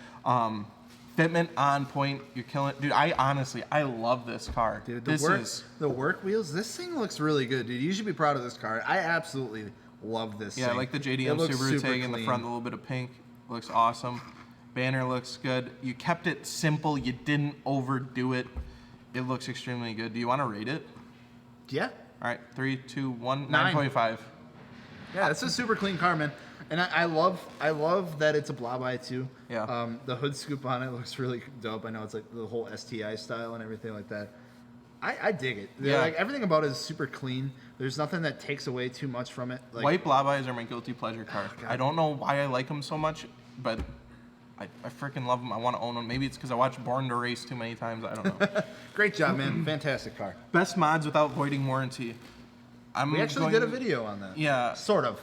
Fitment on point. You're killing it. Dude, I love this car. Dude, the work wheels, this thing looks really good, dude. You should be proud of this car. I absolutely love this Yeah, thing. I like the It JDM looks Subaru super tag in the clean. front, a little bit of pink. Looks awesome. Banner looks good. You kept it simple. You didn't overdo it. It looks extremely good. Do you want to rate it? Yeah. All right, 3, 2, 1, 9. 9.5. Yeah, it's a super clean car, man. And I love that it's a blob eye too. Yeah. The hood scoop on it looks really dope. I know it's like the whole STI style and everything like that. I dig it. Yeah. Like everything about it is super clean. There's nothing that takes away too much from it. Like, White blob eyes are my guilty pleasure car. God. I don't know why I like them so much, but I freaking love them. I want to own them. Maybe it's because I watched Born to Race too many times. I don't know. Great job, man. Fantastic car. Best mods without voiding warranty. We actually did a video on that. Yeah. Sort of.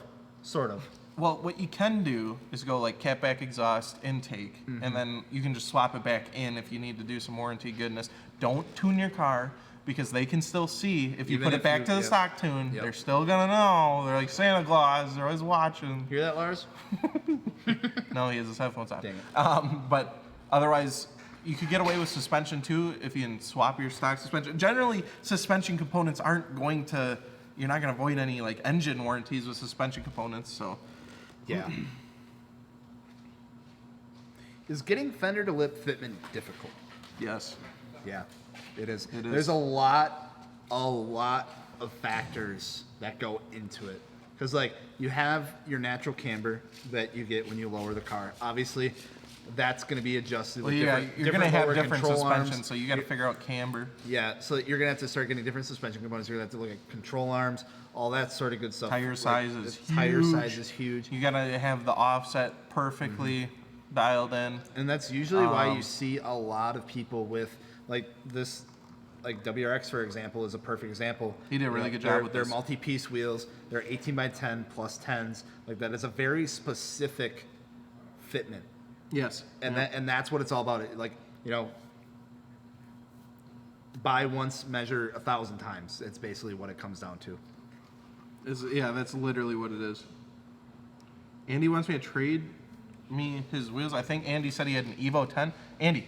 Well, what you can do is go like catback exhaust intake, and then you can just swap it back in if you need to do some warranty goodness. Don't tune your car because they can still see if you Even put if it back you- to the yep. stock tune. Yep. They're still gonna know. They're like Santa Claus. They're always watching. Hear that, Lars? No, he has his headphones on. Dang it. But otherwise, you could get away with suspension too if you can swap your stock suspension. Generally, suspension components aren't going to. You're not gonna avoid any like engine warranties with suspension components. So. Yeah. Is getting fender to lip fitment difficult? Yes. Yeah, it is. It is. There's a lot of factors that go into it. Because like you have your natural camber that you get when you lower the car. Obviously, that's going to be adjusted. Well, with yeah, different, you're gonna have lower different control suspension, arms. so you got to figure out camber. Yeah, so you're gonna have to start getting different suspension components. You're gonna have to look at control arms, all that sort of good stuff. Tire Like, size is the tire huge. size is huge, You gotta have the offset perfectly dialed in. and that's usually why you see a lot of people with like this. Like WRX, for example, is a perfect example. He did a really You know, good job with They're this. multi-piece wheels. They're 18 by 10 plus 10s. Like that is a very specific fitment, Yes. and that's what it's all about. Like buy once, measure 1,000 times. It's basically what it comes down to. Yeah, that's literally what it is. Andy wants me to trade me his wheels. I think Andy said he had an Evo 10. Andy,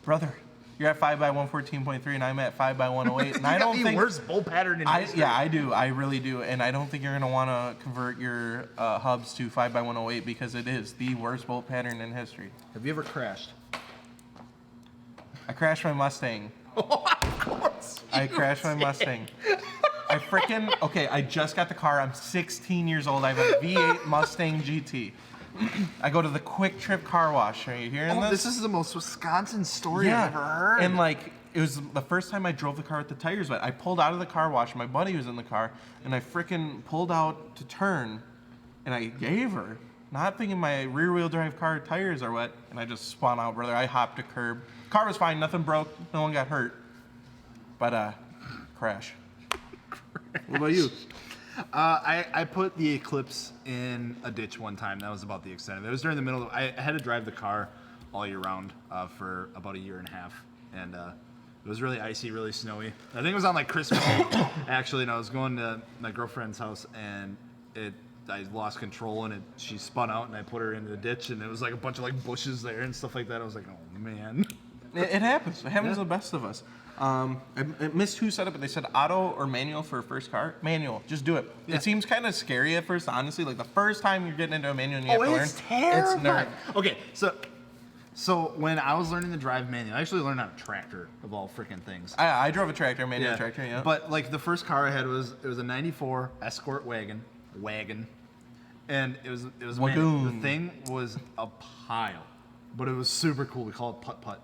brother, you're at 5x114.3 and I'm at 5x108. And I don't think worst bolt pattern in history. Yeah, I do. I really do. And I don't think you're going to want to convert your hubs to 5x108 because it is the worst bolt pattern in history. Have you ever crashed? I crashed my Mustang. Of course. I crashed my Mustang. I just got the car. I'm 16 years old. I have a V8 Mustang GT. I go to the Quick Trip car wash. Are you hearing this? This is the most Wisconsin story I've ever heard. And like, it was the first time I drove the car with the tires wet. I pulled out of the car wash. My buddy was in the car, and I freaking pulled out to turn, and I gave her, not thinking my rear-wheel drive car tires are wet, and I just spun out, brother. I hopped a curb. Car was fine. Nothing broke. No one got hurt. But crash. What about you? I put the Eclipse in a ditch one time. That was about the extent of it. It was during the middle of, I had to drive the car all year round for about a year and a half. And it was really icy, really snowy. I think it was on like Christmas Eve, actually, and I was going to my girlfriend's house, and I lost control, and she spun out, and I put her in the ditch, and it was like a bunch of like bushes there and stuff like that. I was like, oh man. It happens. It happens to the best of us. I missed who said it, but they said auto or manual for a first car. Manual, just do it. Yeah. It seems kind of scary at first, honestly. Like the first time you're getting into a manual and you have to learn. It's terrifying. It's nerve. Okay, so when I was learning to drive manual, I actually learned on a tractor of all freaking things. I drove a tractor, manual tractor, yeah. But like the first car I had was a '94 Escort wagon, and it was Wagoon. the thing was a pile, but it was super cool. We call it putt putt.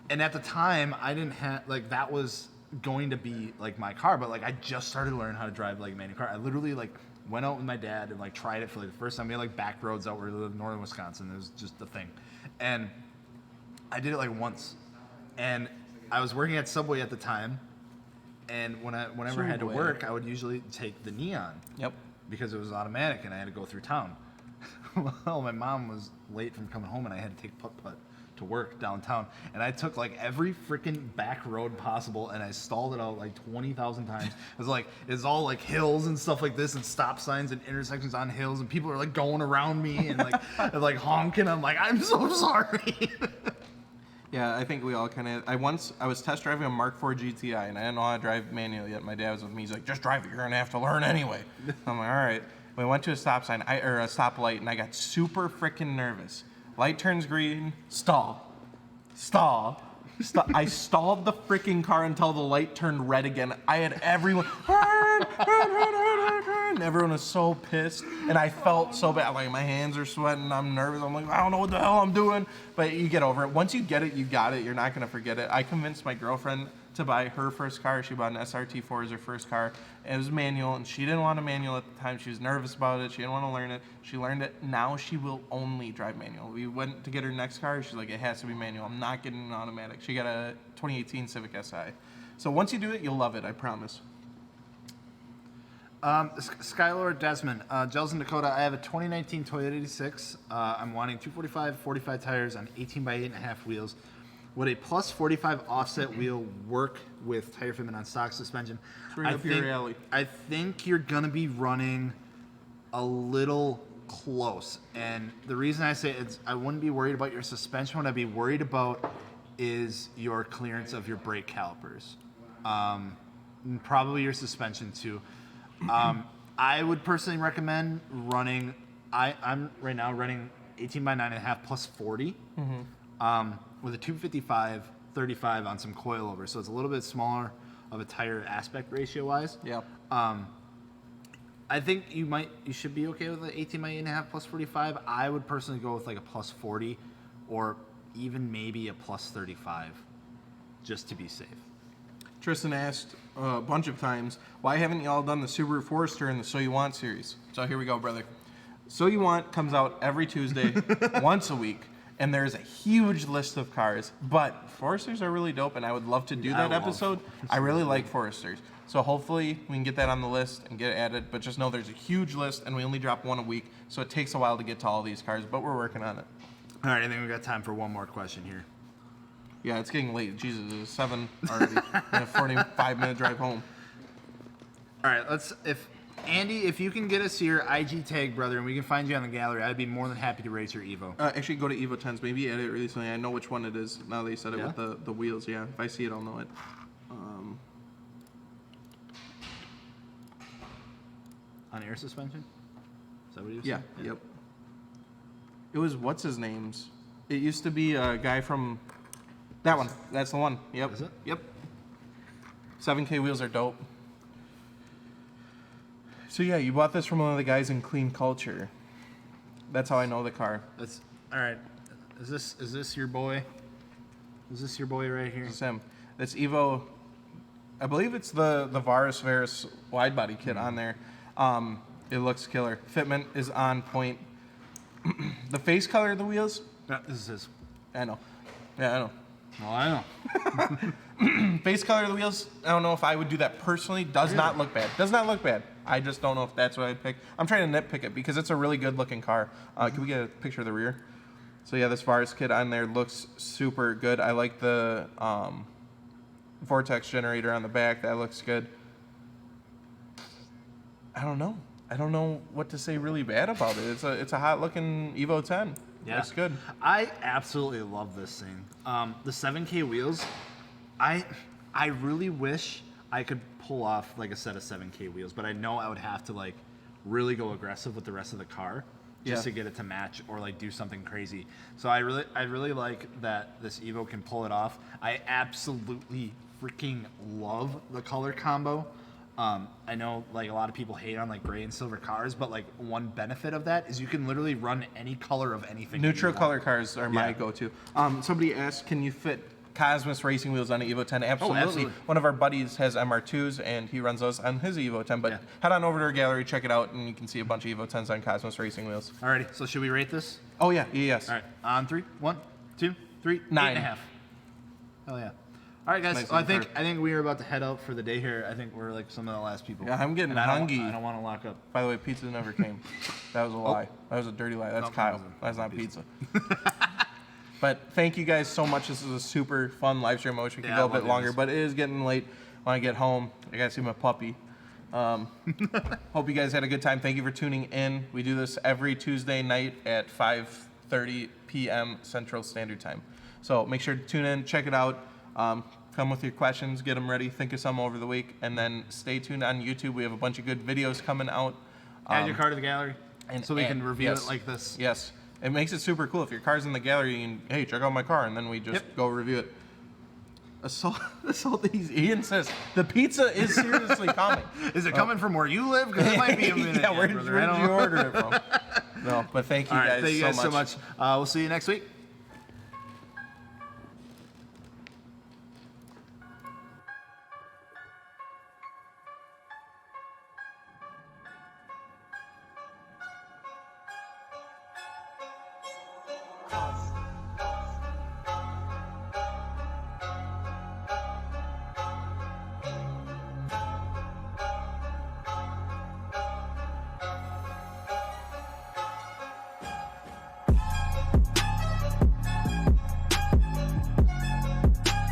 And at the time I didn't have like that was going to be like my car, but like I just started learning how to drive like a manual car. I literally like went out with my dad and like tried it for like the first time. We had like back roads out where we live in northern Wisconsin. It was just the thing, and I did it like once, and I was working at Subway at the time, and whenever I had to Subway. work, I would usually take the Neon. Yep. Because it was automatic and I had to go through town. Well, my mom was late from coming home and I had to take putt-putt to work downtown. And I took like every freaking back road possible and I stalled it out like 20,000 times. It's all like hills and stuff like this and stop signs and intersections on hills and people are like going around me and like and, like honking. I'm like, I'm so sorry. Yeah, I think we all kind of. I was test driving a Mark IV GTI, and I didn't know how to drive manual yet. My dad was with me. He's like, "Just drive it. You're gonna have to learn anyway." I'm like, "All right." We went to a stop sign, or a stoplight, and I got super freaking nervous. Light turns green. Stall. I stalled the freaking car until the light turned red again. I had everyone. And everyone was so pissed, and I felt so bad. Like my hands are sweating. I'm nervous. I'm like, I don't know what the hell I'm doing. But you get over it. Once you get it, you got it. You're not gonna forget it. I convinced my girlfriend to buy her first car. She bought an SRT4 as her first car. It was manual, and she didn't want a manual at the time. She was nervous about it. She didn't want to learn it. She learned it. Now she will only drive manual. We went to get her next car. She's like, it has to be manual. I'm not getting an automatic. She got a 2018 Civic Si. So once you do it, you'll love it. I promise. Skylord Desmond, Gels in Dakota. I have a 2019 Toyota 86. I'm wanting 245, 45 tires on 18 by 8.5 wheels. Would a plus 45 offset wheel work with tire fitment on stock suspension? Right up your alley. I think you're gonna be running a little close, and the reason I say I wouldn't be worried about your suspension. What I'd be worried about is your clearance of your brake calipers, and probably your suspension too. I would personally recommend running. I'm right now running 18 by 9.5 plus 40. With a 255, 35 on some coilover, so it's a little bit smaller of a tire aspect ratio wise. Yeah. I think you should be okay with an 18 by 8.5 plus 45. I would personally go with like a plus 40, or even maybe a plus 35, just to be safe. Tristan asked a bunch of times, why haven't y'all done the Subaru Forester in the So You Want series? So here we go, brother. So You Want comes out every Tuesday, once a week. And there's a huge list of cars, but Foresters are really dope, and I would love to do that episode. I really like Foresters. So hopefully we can get that on the list and get it added, but just know there's a huge list, and we only drop one a week, so it takes a while to get to all these cars, but we're working on it. All right, I think we've got time for one more question here. Yeah, it's getting late. Jesus, it's 7 already. And a 45-minute drive home. All right, Andy, if you can get us your IG tag, brother, and we can find you on the gallery, I'd be more than happy to race your Evo. Actually, go to Evo 10s. Maybe edit it recently. I know which one it is now that you said it Yeah? with the wheels. Yeah, if I see it, I'll know it. On air suspension? Is that what you Yeah, said? yep. It was, what's his name's? It used to be a guy from, that one. That's the one. Yep. Is it? Yep. 7K wheels are dope. So yeah, you bought this from one of the guys in Clean Culture. That's how I know the car. That's all right. Is this your boy? Is this your boy right here? It's him. That's Evo. I believe it's the Varus Varus wide body kit on there. It looks killer. Fitment is on point. The face color of the wheels. No, this is his. I know. Yeah, I know. Oh, I know. Face color of the wheels, I don't know if I would do that personally. Does not look bad. Does not look bad. I just don't know if that's what I'd pick. I'm trying to nitpick it because it's a really good looking car. Can we get a picture of the rear? So yeah, this Varus kit on there looks super good. I like the vortex generator on the back. That looks good. I don't know what to say really bad about it. It's a hot looking Evo 10. Yeah. That's good. I absolutely love this thing. The 7K wheels, I really wish I could pull off like a set of 7K wheels, but I know I would have to like really go aggressive with the rest of the car just to get it to match or like do something crazy. So I really like that this Evo can pull it off. I absolutely freaking love the color combo. I know like a lot of people hate on like gray and silver cars, but like one benefit of that is you can literally run any color of anything. Neutral color cars are my go-to. Somebody asked, can you fit COSMIS racing wheels on an Evo 10? Absolutely. Absolutely. One of our buddies has MR2s, and he runs those on his Evo 10. But head on over to our gallery, check it out, and you can see a bunch of Evo 10s on COSMIS racing wheels. Alrighty, so should we rate this? Oh, yeah. Yes. All right, on 3. 1, 2, 3, 9. 8.5. Hell yeah. All right, guys. Nice Well, I and think fair. we are about to head out for the day here. I think we're like some of the last people. Yeah, I'm getting And I hungry. don't want to lock up. By the way, pizza never came. That was a lie. That was a dirty lie. That's No, Kyle. it wasn't. That's not pizza. But thank you guys so much. This is a super fun live stream. I wish we could Yeah, go a I bit love longer, this. but it is getting late. When I get home, I gotta see my puppy. Hope you guys had a good time. Thank you for tuning in. We do this every Tuesday night at 5:30 p.m. Central Standard Time. So make sure to tune in, check it out. Come with your questions, get them ready, think of some over the week, and then stay tuned on YouTube. We have a bunch of good videos coming out. Add your car to the gallery, so we can review it like this. Yes. It makes it super cool. If your car's in the gallery, you can, hey, check out my car, and then we just go review it. Assault, he insists. The pizza is seriously coming. Is it coming from where you live? Because it might be a minute. Yeah, yet, where brother. did you order it from? No, but thank you All right, guys, thank you guys so much. We'll see you next week.